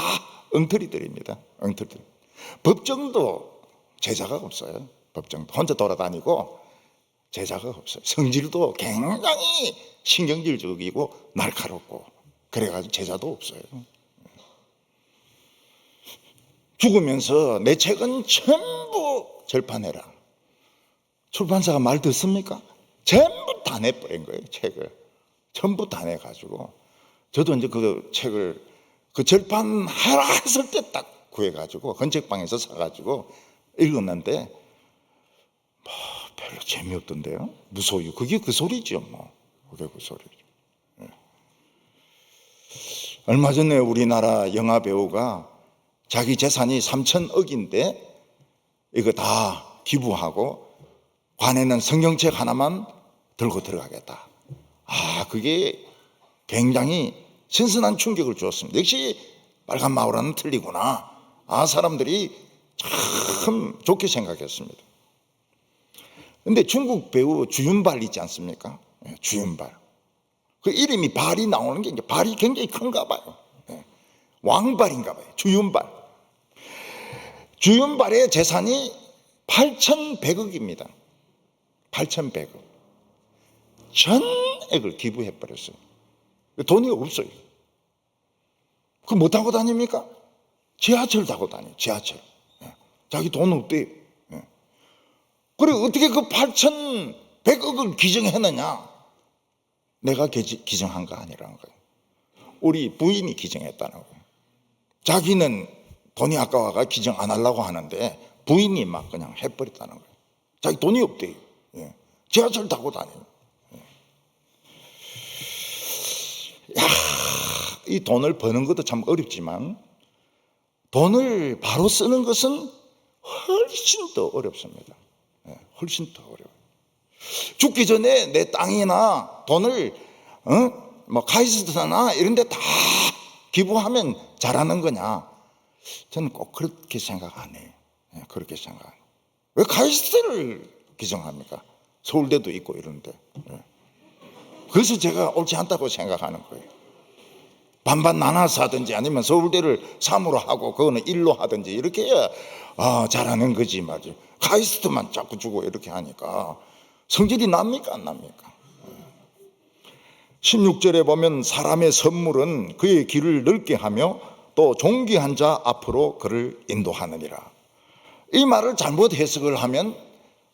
엉터리들입니다. 엉터리들. 법정도 제자가 없어요. 법정도 혼자 돌아다니고 제자가 없어요. 성질도 굉장히 신경질적이고 날카롭고 그래가지고 제자도 없어요. 죽으면서 내 책은 전부 절판해라. 출판사가 말 듣습니까? 전부 다 내버린 거예요. 책을 전부 다 내가지고 저도 이제 그 책을 그 절판하라 했을 때 딱 구해가지고 헌책방에서 사가지고 읽었는데 별로 재미없던데요. 무소유 그게 그 소리죠. 그게 그 소리죠. 얼마 전에 우리나라 영화 배우가 자기 재산이 3,000억인데 이거 다 기부하고 관에는 성경책 하나만 들고 들어가겠다. 그게 굉장히 신선한 충격을 주었습니다. 역시 빨간 마우라는 틀리구나. 사람들이 참 좋게 생각했습니다. 근데 중국 배우 주윤발 있지 않습니까? 주윤발. 그 이름이 발이 나오는 게 이제 발이 굉장히 큰가 봐요. 왕발인가 봐요. 주윤발. 주윤발의 재산이 8,100억입니다. 8,100억. 전액을 기부해버렸어요. 돈이 없어요. 그 뭐 타고 다닙니까? 지하철 타고 다녀요. 지하철. 자기 돈 없대요. 그리고 어떻게 그 8,100억을 기증했느냐? 내가 기증한 거 아니라는 거예요. 우리 부인이 기증했다는 거예요. 자기는 돈이 아까워가 기증 안 하려고 하는데 부인이 막 그냥 해버렸다는 거예요. 자기 돈이 없대요. 지하철 타고 다녀요. 야, 이 돈을 버는 것도 참 어렵지만 돈을 바로 쓰는 것은 훨씬 더 어렵습니다. 훨씬 더 어려워요. 죽기 전에 내 땅이나 돈을 뭐 카이스트나 이런 데 다 기부하면 잘하는 거냐? 저는 꼭 그렇게 생각 안 해요. 그렇게 생각 안 해요. 왜 카이스트를 기증합니까? 서울대도 있고 이런데. 그래서 제가 옳지 않다고 생각하는 거예요. 반반 나눠서 하든지 아니면 서울대를 3으로 하고 그거는 1로 하든지 이렇게 해야 잘하는 거지 말이죠. 카이스트만 자꾸 주고 이렇게 하니까 성질이 납니까 안 납니까? 16절에 보면 사람의 선물은 그의 길을 넓게 하며 또 존귀한 자 앞으로 그를 인도하느니라. 이 말을 잘못 해석을 하면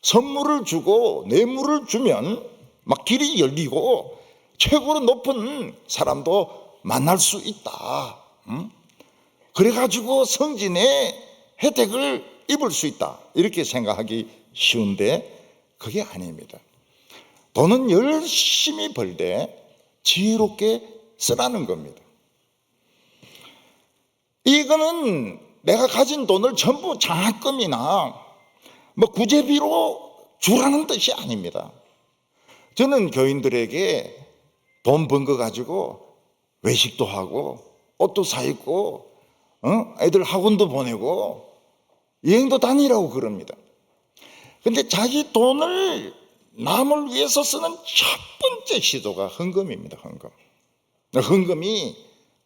선물을 주고 뇌물을 주면 막 길이 열리고 최고로 높은 사람도 만날 수 있다. 그래가지고 성진의 혜택을 입을 수 있다. 이렇게 생각하기 쉬운데 그게 아닙니다. 돈은 열심히 벌되 지혜롭게 쓰라는 겁니다. 이거는 내가 가진 돈을 전부 장학금이나 뭐 구제비로 주라는 뜻이 아닙니다. 저는 교인들에게 돈 번 거 가지고 외식도 하고 옷도 사 입고 애들 학원도 보내고 여행도 다니라고 그럽니다. 근데 자기 돈을 남을 위해서 쓰는 첫 번째 시도가 헌금입니다. 헌금이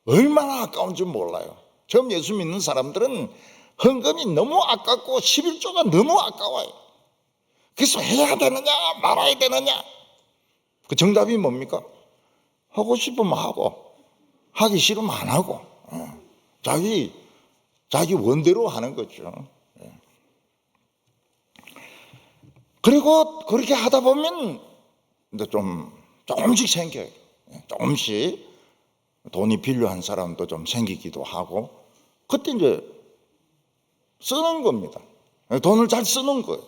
얼마나 아까운 줄 몰라요. 처음 예수 믿는 사람들은 헌금이 너무 아깝고 11조가 너무 아까워요. 그래서 해야 되느냐 말아야 되느냐. 그 정답이 뭡니까? 하고 싶으면 하고 하기 싫으면 안 하고 자기 원대로 하는 거죠. 그리고 그렇게 하다 보면 이제 조금씩 생겨요. 조금씩 돈이 필요한 사람도 좀 생기기도 하고 그때 이제 쓰는 겁니다. 돈을 잘 쓰는 거예요.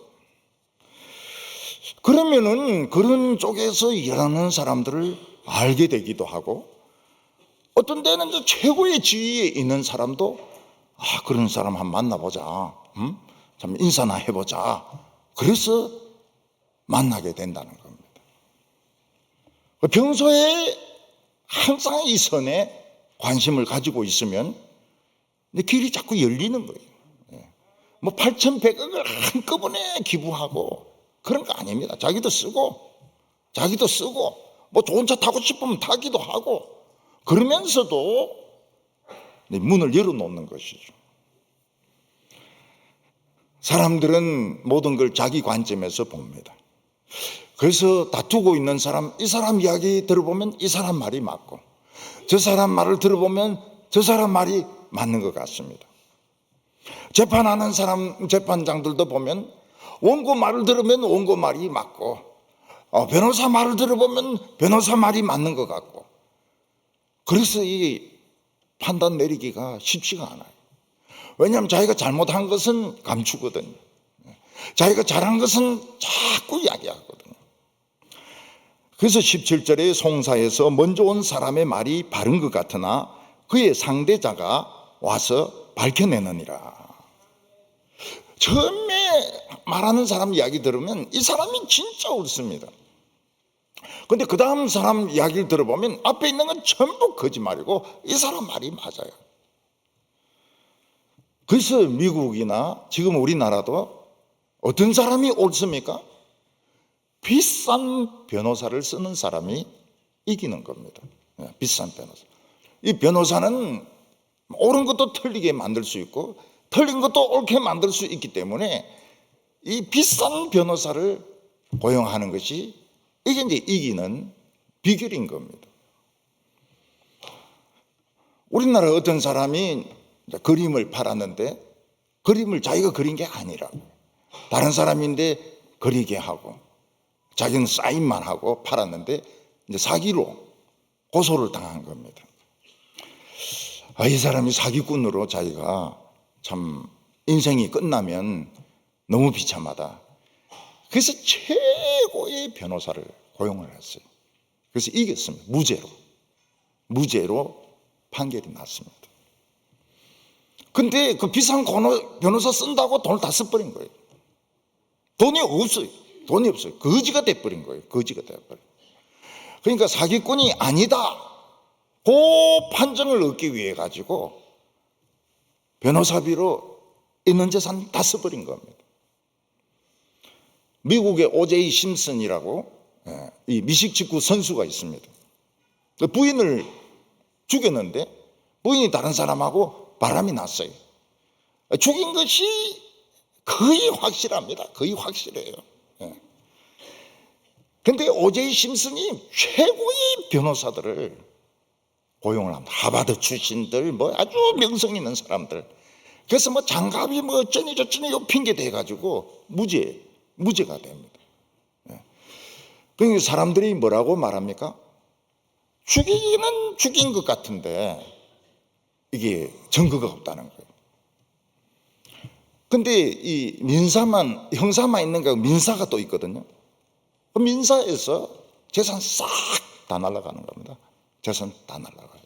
그러면은 그런 쪽에서 일하는 사람들을 알게 되기도 하고 어떤 때는 이제 최고의 지위에 있는 사람도 그런 사람 한번 만나보자. 참 인사나 해보자. 그래서 만나게 된다는 겁니다. 평소에 항상 이 선에 관심을 가지고 있으면 길이 자꾸 열리는 거예요. 뭐 8,100억을 한꺼번에 기부하고 그런 거 아닙니다. 자기도 쓰고 뭐 좋은 차 타고 싶으면 타기도 하고 그러면서도 문을 열어놓는 것이죠. 사람들은 모든 걸 자기 관점에서 봅니다. 그래서 다투고 있는 사람, 이 사람 이야기 들어보면 이 사람 말이 맞고 저 사람 말을 들어보면 저 사람 말이 맞는 것 같습니다. 재판하는 사람, 재판장들도 보면 원고 말을 들으면 원고 말이 맞고 변호사 말을 들어보면 변호사 말이 맞는 것 같고 그래서 이 판단 내리기가 쉽지가 않아요. 왜냐하면 자기가 잘못한 것은 감추거든요. 자기가 잘한 것은 자꾸 이야기하거든요. 그래서 17절에 송사에서 먼저 온 사람의 말이 바른 것 같으나 그의 상대자가 와서 밝혀내느니라. 처음에 말하는 사람 이야기 들으면 이 사람이 진짜 옳습니다. 근데 그 다음 사람 이야기를 들어보면 앞에 있는 건 전부 거짓말이고 이 사람 말이 맞아요. 그래서 미국이나 지금 우리나라도 어떤 사람이 옳습니까? 비싼 변호사를 쓰는 사람이 이기는 겁니다. 비싼 변호사. 이 변호사는 옳은 것도 틀리게 만들 수 있고 틀린 것도 옳게 만들 수 있기 때문에 이 비싼 변호사를 고용하는 것이 이게 이제 이기는 비결인 겁니다. 우리나라 어떤 사람이 그림을 팔았는데 그림을 자기가 그린 게 아니라고, 다른 사람인데 그리게 하고 자기는 사인만 하고 팔았는데 이제 사기로 고소를 당한 겁니다. 이 사람이 사기꾼으로 자기가 참 인생이 끝나면 너무 비참하다. 그래서 최고의 변호사를 고용을 했어요. 그래서 이겼습니다. 무죄로 판결이 났습니다. 근데 그 비싼 변호사 쓴다고 돈을 다 써버린 거예요. 돈이 없어요. 거지가 돼버린 거예요. 그러니까 사기꾼이 아니다, 그 판정을 얻기 위해 가지고 변호사비로 있는 재산 다 써버린 겁니다. 미국의 오제이 심슨이라고 이 미식축구 선수가 있습니다. 부인을 죽였는데 부인이 다른 사람하고 바람이 났어요. 죽인 것이 거의 확실합니다. 거의 확실해요. 그런데 오제이 심슨이 최고의 변호사들을 고용을 합니다. 하버드 출신들, 뭐 아주 명성 있는 사람들. 그래서 뭐 장갑이 뭐 어쩌니 저쩌니 요 핑계 대가지고 무죄가 됩니다. 그러니까 사람들이 뭐라고 말합니까? 죽이기는 죽인 것 같은데 이게 증거가 없다는 거예요. 근데 이 형사만 있는 거, 민사가 또 있거든요. 그 민사에서 재산 싹 다 날아가는 겁니다. 재산 다 날아가요.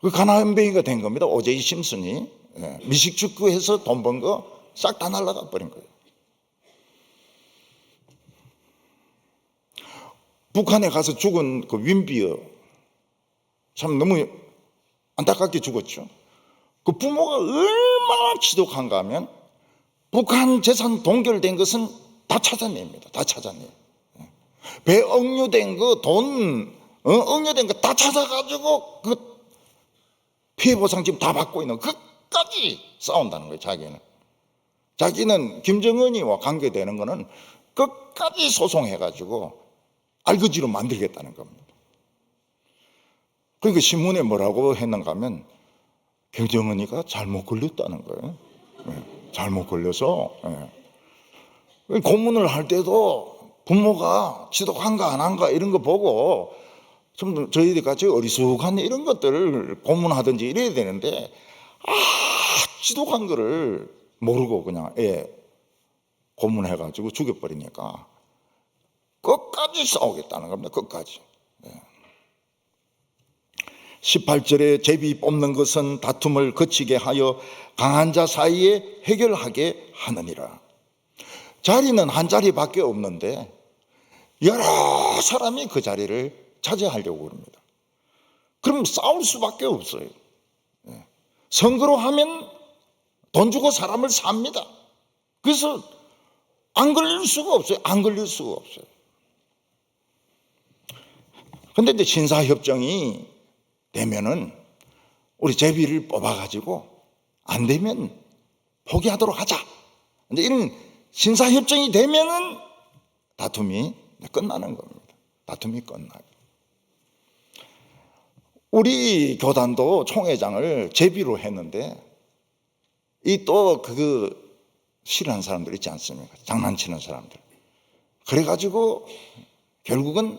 그 가난뱅이가 된 겁니다. 오제이 심슨이 미식축구해서 돈 번 거 싹 다 날아가 버린 거예요. 북한에 가서 죽은 그 윈비어, 참 너무 안타깝게 죽었죠. 그 부모가 얼마나 지독한가 하면 북한 재산 동결된 것은 다 찾아냅니다. 다 찾아내요. 배 억류된 거, 돈 억류된 거 다 찾아가지고 그 피해보상 지금 다 받고 있는, 끝까지 싸운다는 거예요. 자기는 김정은이와 관계되는 거는 끝까지 소송해가지고 알거지로 만들겠다는 겁니다. 그러니까 신문에 뭐라고 했는가 하면 김정은이가 잘못 걸렸다는 거예요. 잘못 걸려서 고문을 할 때도 부모가 지독한가 안 한가 이런 거 보고 좀 저희들 같이 어리숙한 이런 것들을 고문하든지 이래야 되는데 지독한 거를 모르고 그냥 고문해가지고 죽여버리니까 끝까지 싸우겠다는 겁니다. 끝까지. 18절에 제비 뽑는 것은 다툼을 그치게 하여 강한 자 사이에 해결하게 하느니라. 자리는 한 자리밖에 없는데 여러 사람이 그 자리를 차지하려고 합니다. 그럼 싸울 수밖에 없어요. 선거로 하면 돈 주고 사람을 삽니다. 그래서 안 걸릴 수가 없어요. 근데 이제 신사협정이 되면은 우리 제비를 뽑아가지고 안 되면 포기하도록 하자. 근데 이런 신사협정이 되면은 다툼이 끝나는 겁니다. 다툼이 끝나요. 우리 교단도 총회장을 제비로 했는데 이 또 싫어하는 사람들 있지 않습니까? 장난치는 사람들. 그래가지고 결국은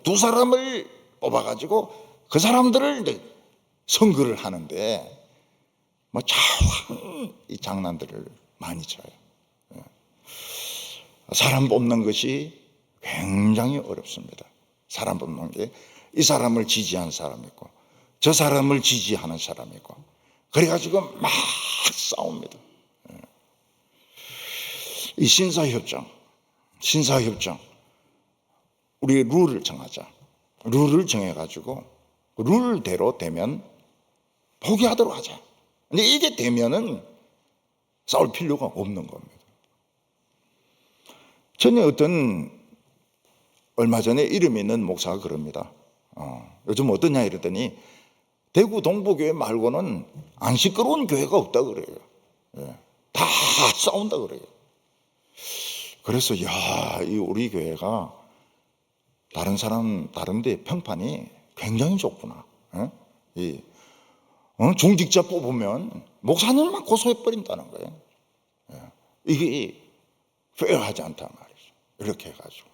두 사람을 뽑아가지고 그 사람들을 선거를 하는데 뭐 참 이 장난들을 많이 쳐요. 사람 뽑는 것이 굉장히 어렵습니다. 사람 뽑는 게 이 사람을 지지하는 사람이 있고 저 사람을 지지하는 사람이 있고 그래가지고 막 싸웁니다. 이 신사협정 우리 룰을 정하자. 룰을 정해가지고 룰대로 되면 포기하도록 하자. 근데 이게 되면은 싸울 필요가 없는 겁니다. 전에 얼마 전에 이름 있는 목사가 그럽니다. 요즘 어떠냐 이러더니 대구 동부교회 말고는 안 시끄러운 교회가 없다 그래요. 다 싸운다 그래요. 그래서 이 우리 교회가 다른 데 평판이 굉장히 좋구나. 중직자 뽑으면 목사님만 고소해버린다는 거예요. 이게 페어하지 않단 말이죠. 이렇게 해가지고.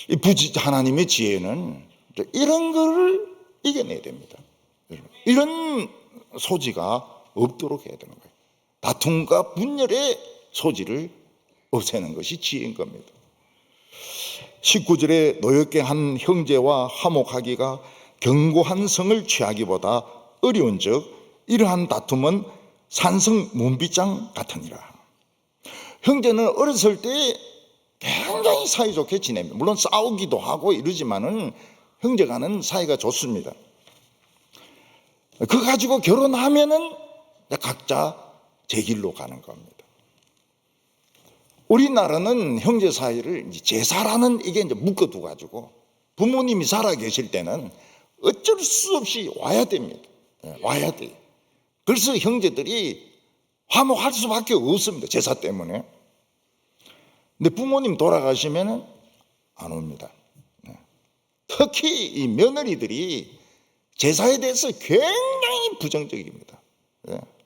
이 하나님의 지혜는 이런 거를 이겨내야 됩니다. 이런 소지가 없도록 해야 되는 거예요. 다툼과 분열의 소지를 없애는 것이 지혜인 겁니다. 19절에 노엽게 한 형제와 화목하기가 견고한 성을 취하기보다 어려운 적 이러한 다툼은 산성 문빗장 같으니라. 형제는 어렸을 때 굉장히 사이좋게 지냅니다. 물론 싸우기도 하고 이러지만은 형제간은 사이가 좋습니다. 그거 가지고 결혼하면은 각자 제 길로 가는 겁니다. 우리나라는 형제 사이를 제사라는 이게 이제 묶어두 가지고 부모님이 살아 계실 때는 어쩔 수 없이 와야 됩니다. 와야 돼요. 그래서 형제들이 화목할 수밖에 없습니다. 제사 때문에. 근데 부모님 돌아가시면은 안 옵니다. 특히 이 며느리들이 제사에 대해서 굉장히 부정적입니다.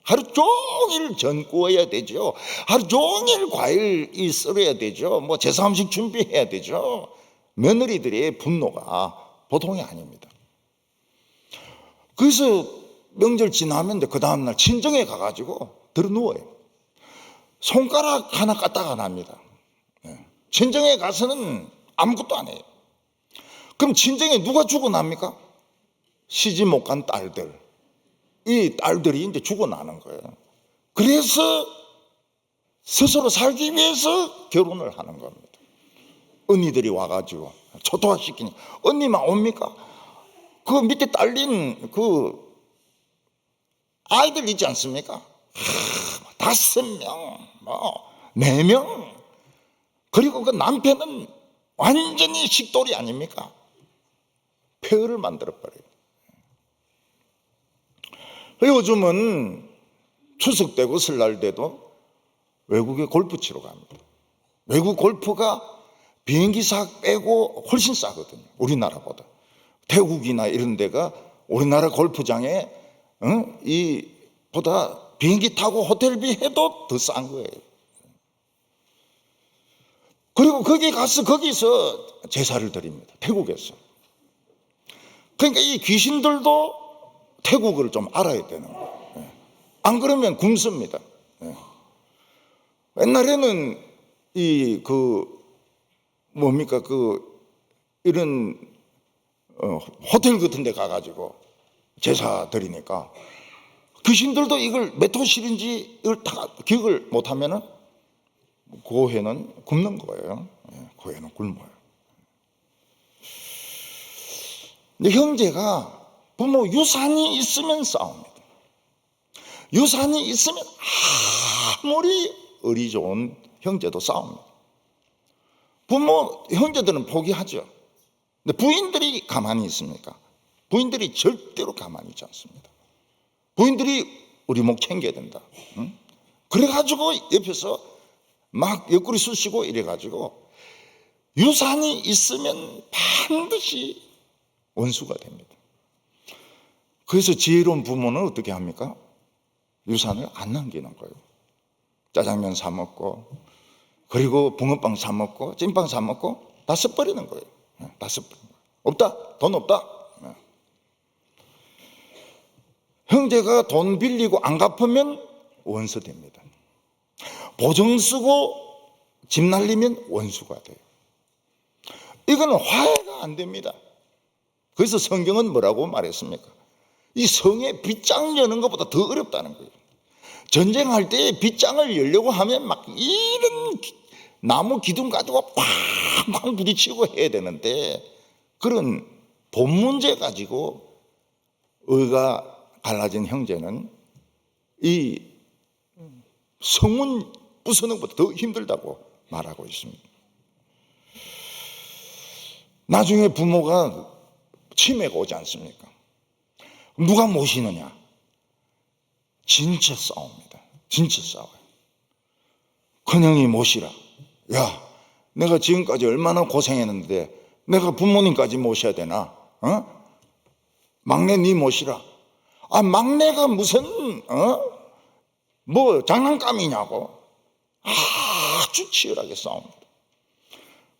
하루 종일 전 구워야 되죠. 하루 종일 과일 썰어야 되죠. 뭐 제사 음식 준비해야 되죠. 며느리들의 분노가 보통이 아닙니다. 그래서 명절 지나면 그 다음날 친정에 가가지고 들어 누워요. 손가락 하나 까딱 안 합니다. 친정에 가서는 아무것도 안 해요. 그럼 친정에 누가 죽어납니까? 시집 못 간 딸들. 이 딸들이 이제 죽어나는 거예요. 그래서 스스로 살기 위해서 결혼을 하는 겁니다. 언니들이 와가지고 초토화시키니까 언니만 옵니까? 그 밑에 딸린 그 아이들 있지 않습니까? 5명, 4명. 그리고 그 남편은 완전히 식돌이 아닙니까? 폐허를 만들어버려요. 요즘은 추석 때고 설날 때도 외국에 골프 치러 갑니다. 외국 골프가 비행기사 빼고 훨씬 싸거든요. 우리나라보다. 태국이나 이런 데가 우리나라 골프장에 보다 비행기 타고 호텔비 해도 더 싼 거예요. 그리고 거기 가서 거기서 제사를 드립니다. 태국에서. 그러니까 이 귀신들도 태국어를 좀 알아야 되는 거예요. 안 그러면 굶습니다. 옛날에는 이런 호텔 같은 데 가가지고 제사 드리니까 귀신들도 이걸 몇 호실인지 이걸 다 기억을 못하면은 그 해는 굶는 거예요. 그 해는 굶어요. 근데 형제가 부모 유산이 있으면 싸웁니다. 유산이 있으면 아무리 의리 좋은 형제도 싸웁니다. 부모 형제들은 포기하죠. 근데 부인들이 가만히 있습니까? 부인들이 절대로 가만히 있지 않습니다. 부인들이 우리 목 챙겨야 된다. 그래가지고 옆에서 막 옆구리 쑤시고 이래가지고 유산이 있으면 반드시 원수가 됩니다. 그래서 지혜로운 부모는 어떻게 합니까? 유산을 안 남기는 거예요. 짜장면 사 먹고, 그리고 붕어빵 사 먹고, 찐빵 사 먹고 다 써버리는 거예요. 다 써버리는 거예요. 없다? 돈 없다? 형제가 돈 빌리고 안 갚으면 원수 됩니다. 보증 쓰고 집 날리면 원수가 돼요. 이거는 화해가 안 됩니다. 그래서 성경은 뭐라고 말했습니까? 이 성에 빗장 여는 것보다 더 어렵다는 거예요. 전쟁할 때 빗장을 열려고 하면 막 이런 나무 기둥 가지고 쾅쾅 부딪히고 해야 되는데, 그런 돈 문제 가지고 의가 갈라진 형제는 이 성문 부수는 것보다 더 힘들다고 말하고 있습니다. 나중에 부모가 치매가 오지 않습니까? 누가 모시느냐? 진짜 싸웁니다. 진짜 싸워요. 큰형이 모시라. 야, 내가 지금까지 얼마나 고생했는데 내가 부모님까지 모셔야 되나? 막내 네 못이라. 막내가 무슨 뭐 장난감이냐고 아주 치열하게 싸웁니다.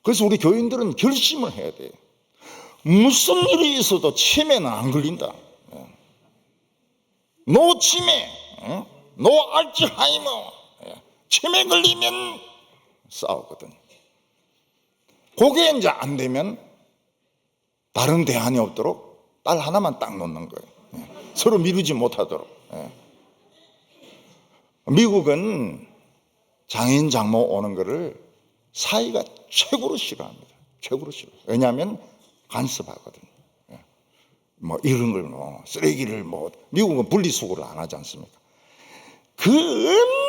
그래서 우리 교인들은 결심을 해야 돼요. 무슨 일이 있어도 치매는 안 걸린다. 노 치매, 노 알츠하이머. 치매 걸리면 싸우거든요. 그게 이제 안 되면 다른 대안이 없도록 딸 하나만 딱 놓는 거예요. 서로 미루지 못하도록. 미국은 장인 장모 오는 거를 사이가 최고로 싫어합니다. 최고로 싫어. 왜냐하면 간섭하거든요. 뭐 이런 걸 뭐 쓰레기를 뭐 미국은 분리수거를 안 하지 않습니까? 그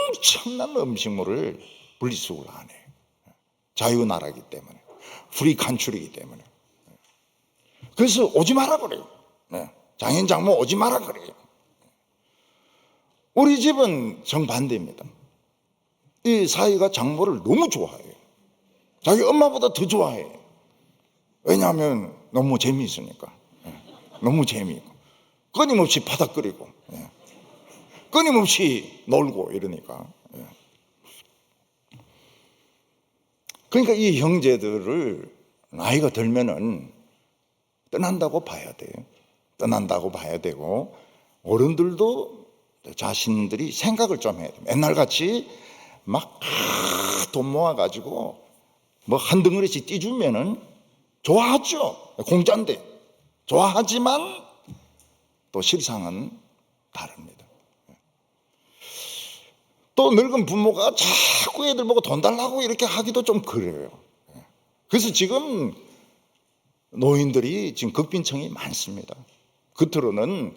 엄청난 음식물을 분리수거를 안 해요. 자유나라이기 때문에, 프리 컨트리이기 때문에. 그래서 오지 마라 그래요. 장인 장모 오지 마라 그래요. 우리 집은 정반대입니다. 이 사위가 장모를 너무 좋아해요. 자기 엄마보다 더 좋아해요. 왜냐하면 너무 재미있으니까. 너무 재미있고 끊임없이 바닥거리고 끊임없이 놀고 이러니까. 그러니까 이 형제들을 나이가 들면은 떠난다고 봐야 돼요. 떠난다고 봐야 되고, 어른들도 자신들이 생각을 좀 해야 돼요. 옛날같이 막 돈 모아가지고 뭐 한 덩어리씩 띄주면은 좋아하죠. 공짜인데 좋아하지만 또 실상은 다릅니다. 또 늙은 부모가 자꾸 애들 보고 돈 달라고 이렇게 하기도 좀 그래요. 그래서 지금 노인들이 지금 극빈청이 많습니다. 겉으로는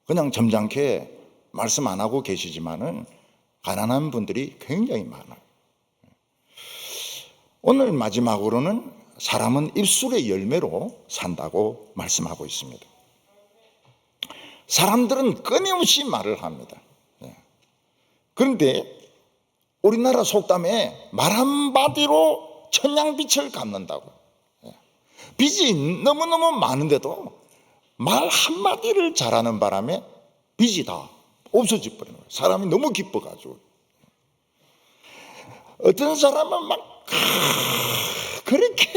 그냥 점잖게 말씀 안 하고 계시지만은 가난한 분들이 굉장히 많아요. 오늘 마지막으로는 사람은 입술의 열매로 산다고 말씀하고 있습니다. 사람들은 끊임없이 말을 합니다. 그런데 우리나라 속담에 말 한마디로 천냥빛을 갚는다고. 빚이 너무너무 많은데도 말 한마디를 잘하는 바람에 빚이 다 없어져 버리는 거예요. 사람이 너무 기뻐가지고. 어떤 사람은 막 그렇게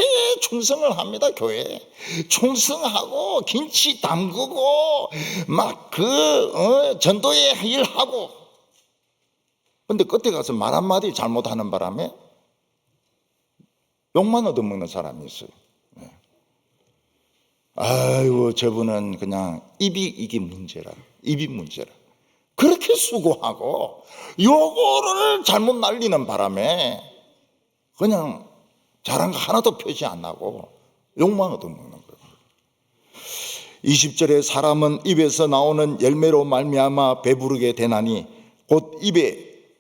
충성을 합니다. 교회에 충성하고 김치 담그고 막 전도에 일하고. 근데 끝에 가서 말 한마디 잘못하는 바람에 욕만 얻어먹는 사람이 있어요. 아이고 저분은 그냥 이게 문제라. 입이 문제라. 그렇게 수고하고 요거를 잘못 날리는 바람에 그냥 잘한 거 하나도 표시 안 나고 욕만 얻어먹는 거예요. 20절에 사람은 입에서 나오는 열매로 말미암아 배부르게 되나니 곧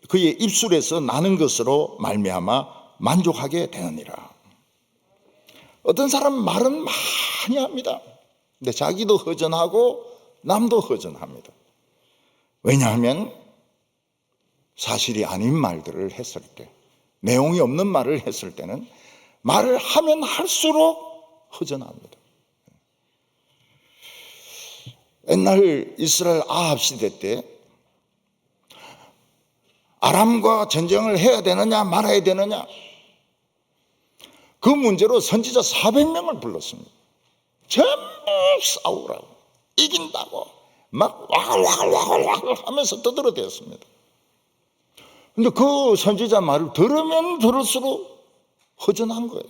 그의 입술에서 나는 것으로 말미암아 만족하게 되느니라. 어떤 사람은 말은 많이 합니다. 근데 자기도 허전하고 남도 허전합니다. 왜냐하면 사실이 아닌 말들을 했을 때, 내용이 없는 말을 했을 때는 말을 하면 할수록 허전합니다. 옛날 이스라엘 아합 시대 때 아람과 전쟁을 해야 되느냐 말아야 되느냐, 그 문제로 선지자 400명을 불렀습니다. 전부 싸우라고, 이긴다고 막 와글와글 하면서 떠들어댔습니다. 근데 그 선지자 말을 들으면 들을수록 허전한 거예요.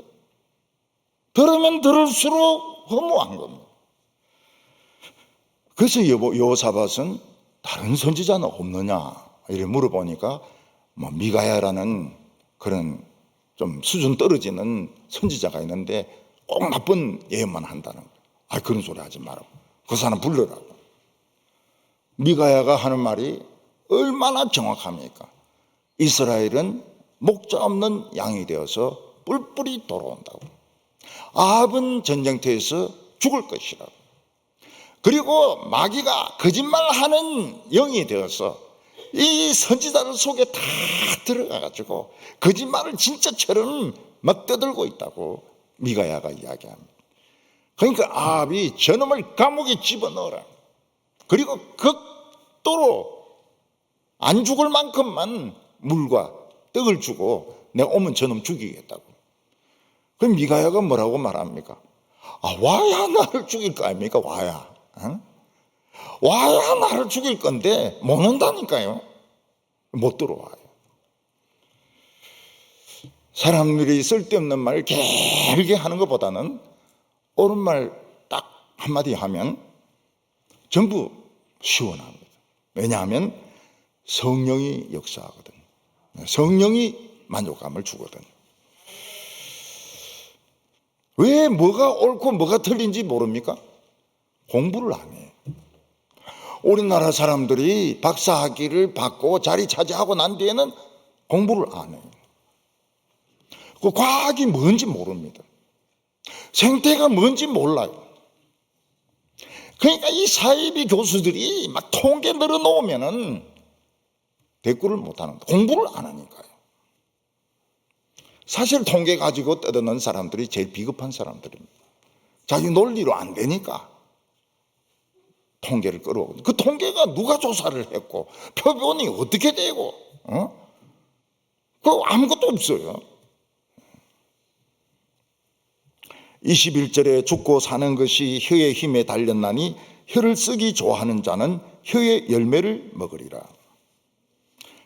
들으면 들을수록 허무한 겁니다. 그래서 여호사밧은 다른 선지자는 없느냐 이렇게 물어보니까 뭐 미가야라는 그런 좀 수준 떨어지는 선지자가 있는데 꼭 나쁜 예언만 한다는 거예요. 그런 소리 하지 말라고. 그 사람 불러라고. 미가야가 하는 말이 얼마나 정확합니까? 이스라엘은 목자 없는 양이 되어서 뿔뿔이 돌아온다고. 아합은 전쟁터에서 죽을 것이라고. 그리고 마귀가 거짓말하는 영이 되어서 이 선지자들 속에 다 들어가가지고 거짓말을 진짜처럼 막 떠들고 있다고 미가야가 이야기합니다. 그러니까 아합이 저놈을 감옥에 집어넣어라. 그리고 극도로 안 죽을 만큼만 물과 떡을 주고 내가 오면 저놈 죽이겠다고. 그럼 미가야가 뭐라고 말합니까? 와야 나를 죽일 거 아닙니까? 와야. 와야 나를 죽일 건데 못 온다니까요. 못 들어와요. 사람들이 쓸데없는 말 길게 하는 것보다는 옳은 말 딱 한마디 하면 전부 시원합니다. 왜냐하면 성령이 역사하거든. 성령이 만족감을 주거든. 왜 뭐가 옳고 뭐가 틀린지 모릅니까? 공부를 안 해요. 우리나라 사람들이 박사학위를 받고 자리 차지하고 난 뒤에는 공부를 안 해요. 그 과학이 뭔지 모릅니다. 생태가 뭔지 몰라요. 그러니까 이 사이비 교수들이 막 통계 늘어놓으면은 대꾸를 못하는 거예요. 공부를 안 하니까요. 사실 통계 가지고 떠드는 사람들이 제일 비겁한 사람들입니다. 자기 논리로 안 되니까 통계를 끌어오고, 그 통계가 누가 조사를 했고 표본이 어떻게 되고 그 아무것도 없어요. 21절에 죽고 사는 것이 혀의 힘에 달렸나니 혀를 쓰기 좋아하는 자는 혀의 열매를 먹으리라.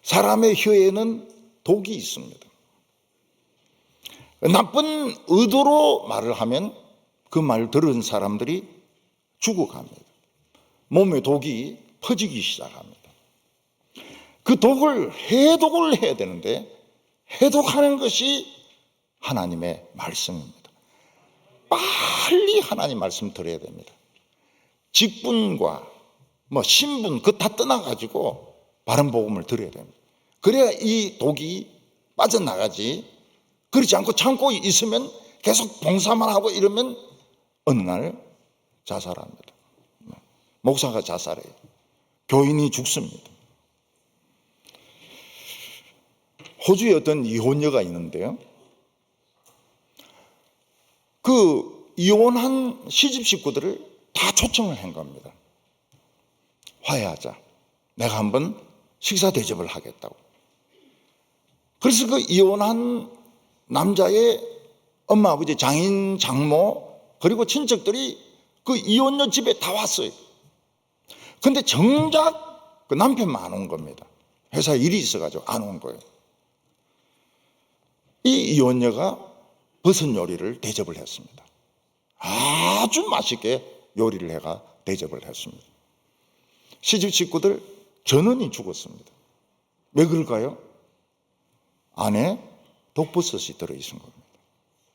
사람의 혀에는 독이 있습니다. 나쁜 의도로 말을 하면 그 말 들은 사람들이 죽어갑니다. 몸에 독이 퍼지기 시작합니다. 그 독을 해독을 해야 되는데 해독하는 것이 하나님의 말씀입니다. 빨리 하나님 말씀 들어야 됩니다. 직분과 신분 그거 다 떠나가지고 바른 복음을 들어야 됩니다. 그래야 이 독이 빠져나가지. 그렇지 않고 참고 있으면 계속 봉사만 하고 이러면 어느 날 자살합니다. 목사가 자살해요. 교인이 죽습니다. 호주에 어떤 이혼녀가 있는데요. 그 이혼한 시집 식구들을 다 초청을 한 겁니다. 화해하자. 내가 한번 식사 대접을 하겠다고. 그래서 그 이혼한 남자의 엄마, 아버지, 장인, 장모 그리고 친척들이 그 이혼녀 집에 다 왔어요. 근데 정작 그 남편만 안 온 겁니다. 회사에 일이 있어가지고 안 온 거예요. 이 이혼녀가 버섯 요리를 대접을 했습니다. 아주 맛있게 요리를 해가 대접을 했습니다. 시집 식구들 전원이 죽었습니다. 왜 그럴까요? 안에 독버섯이 들어있는 겁니다.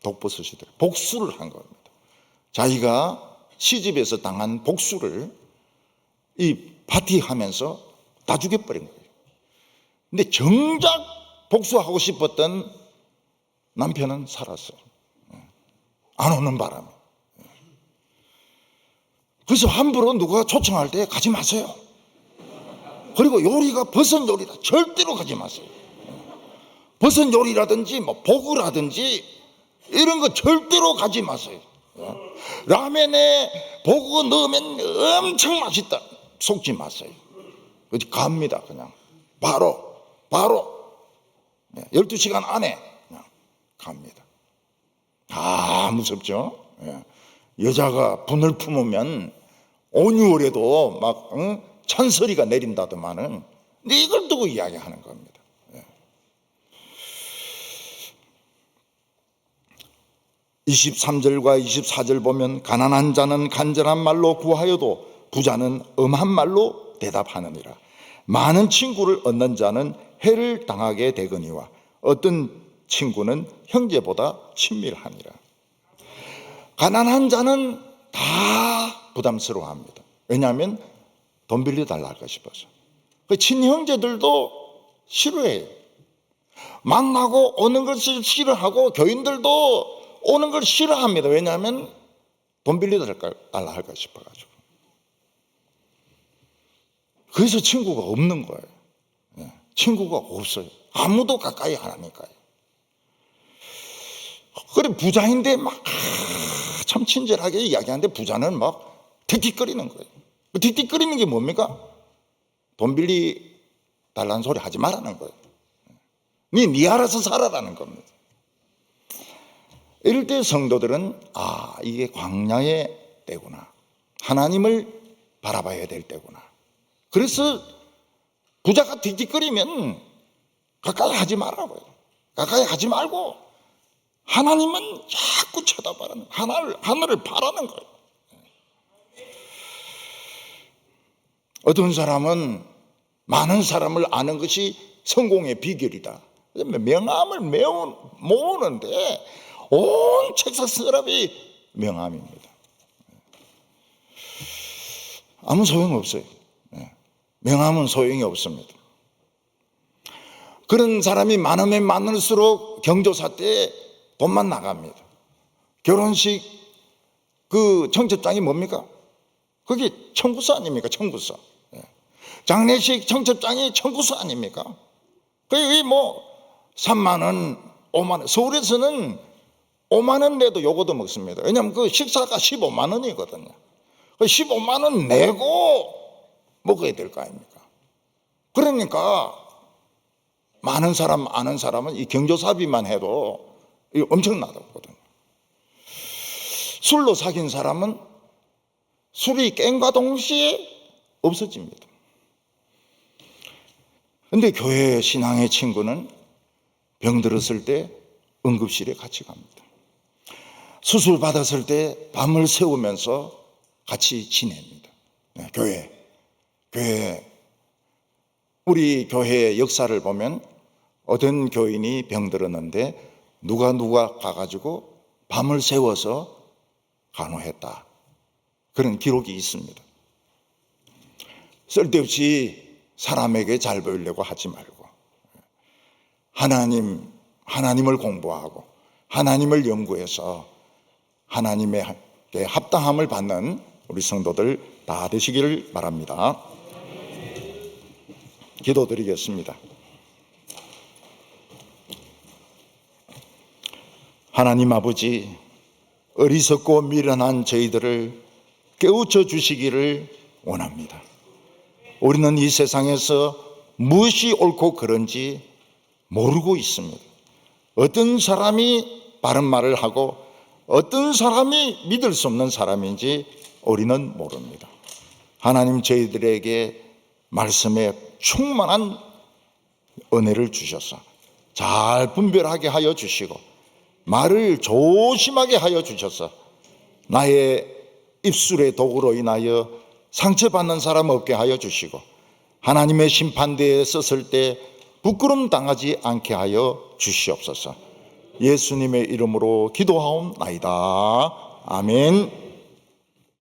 독버섯이 복수를 한 겁니다. 자기가 시집에서 당한 복수를 이 파티하면서 다 죽여버린 거예요. 근데 정작 복수하고 싶었던 남편은 살았어요. 안 오는 바람에. 그래서 함부로 누가 초청할 때 가지 마세요. 그리고 요리가 버섯 요리다. 절대로 가지 마세요. 버섯 요리라든지 보그라든지 이런 거 절대로 가지 마세요. 라면에 보그 넣으면 엄청 맛있다. 속지 마세요. 갑니다. 그냥 바로 12시간 안에 그냥 갑니다. 무섭죠. 여자가 분을 품으면 5,6월에도 막 찬소리가 내린다더만은. 근데 이걸 두고 이야기하는 겁니다. 23절과 24절 보면 가난한 자는 간절한 말로 구하여도 부자는 엄한 말로 대답하느니라. 많은 친구를 얻는 자는 해를 당하게 되거니와 어떤 친구는 형제보다 친밀하니라. 가난한 자는 다 부담스러워합니다. 왜냐하면 돈 빌려달라 할까 싶어서. 그 친형제들도 싫어해요. 만나고 오는 것을 싫어하고 교인들도 오는 걸 싫어합니다. 왜냐하면 돈 빌려달라 할까 싶어가지고. 그래서 친구가 없는 거예요. 친구가 없어요. 아무도 가까이 안 하니까요. 그래 부자인데 막 참 친절하게 이야기하는데 부자는 막 틱틱거리는 거예요. 그 틱틱거리는 게 뭡니까? 돈 빌리 달라는 소리 하지 말라는 거예요. 네 알아서 살아라는 겁니다. 이럴 때 성도들은 이게 광야의 때구나, 하나님을 바라봐야 될 때구나. 그래서 부자가 틱틱거리면 가까이 하지 말라고요. 가까이 하지 말고 하나님은 자꾸 쳐다보라는, 하늘을 바라는 거예요. 어떤 사람은 많은 사람을 아는 것이 성공의 비결이다. 명함을 모으는데 온 책상 서랍이 명함입니다. 아무 소용없어요. 명함은 소용이 없습니다. 그런 사람이 많으면 많을수록 경조사 때 돈만 나갑니다. 결혼식 그 청첩장이 뭡니까? 그게 청구서 아닙니까? 청구서. 장례식 청첩장이 청구서 아닙니까? 그게 뭐 3만 원, 5만 원. 서울에서는 5만 원 내도 요거도 먹습니다. 왜냐하면 그 식사가 15만 원이거든요. 15만 원 내고 먹어야 될 거 아닙니까? 그러니까 많은 사람, 아는 사람은 이 경조사비만 해도 엄청나거든요. 술로 사귄 사람은 술이 깬과 동시에 없어집니다. 그런데 교회 신앙의 친구는 병들었을 때 응급실에 같이 갑니다. 수술 받았을 때 밤을 새우면서 같이 지냅니다. 교회 우리 교회의 역사를 보면 어떤 교인이 병들었는데 누가 가가지고 밤을 새워서 간호했다, 그런 기록이 있습니다. 쓸데없이 사람에게 잘 보이려고 하지 말고 하나님을 공부하고 하나님을 연구해서 하나님의 합당함을 받는 우리 성도들 다 되시기를 바랍니다. 기도드리겠습니다. 하나님 아버지, 어리석고 미련한 저희들을 깨우쳐 주시기를 원합니다. 우리는 이 세상에서 무엇이 옳고 그른지 모르고 있습니다. 어떤 사람이 바른 말을 하고 어떤 사람이 믿을 수 없는 사람인지 우리는 모릅니다. 하나님, 저희들에게 말씀에 충만한 은혜를 주셔서 잘 분별하게 하여 주시고 말을 조심하게 하여 주셔서 나의 입술의 도구로 인하여 상처받는 사람 없게 하여 주시고 하나님의 심판대에 섰을 때 부끄럼 당하지 않게 하여 주시옵소서. 예수님의 이름으로 기도하옵나이다. 아멘.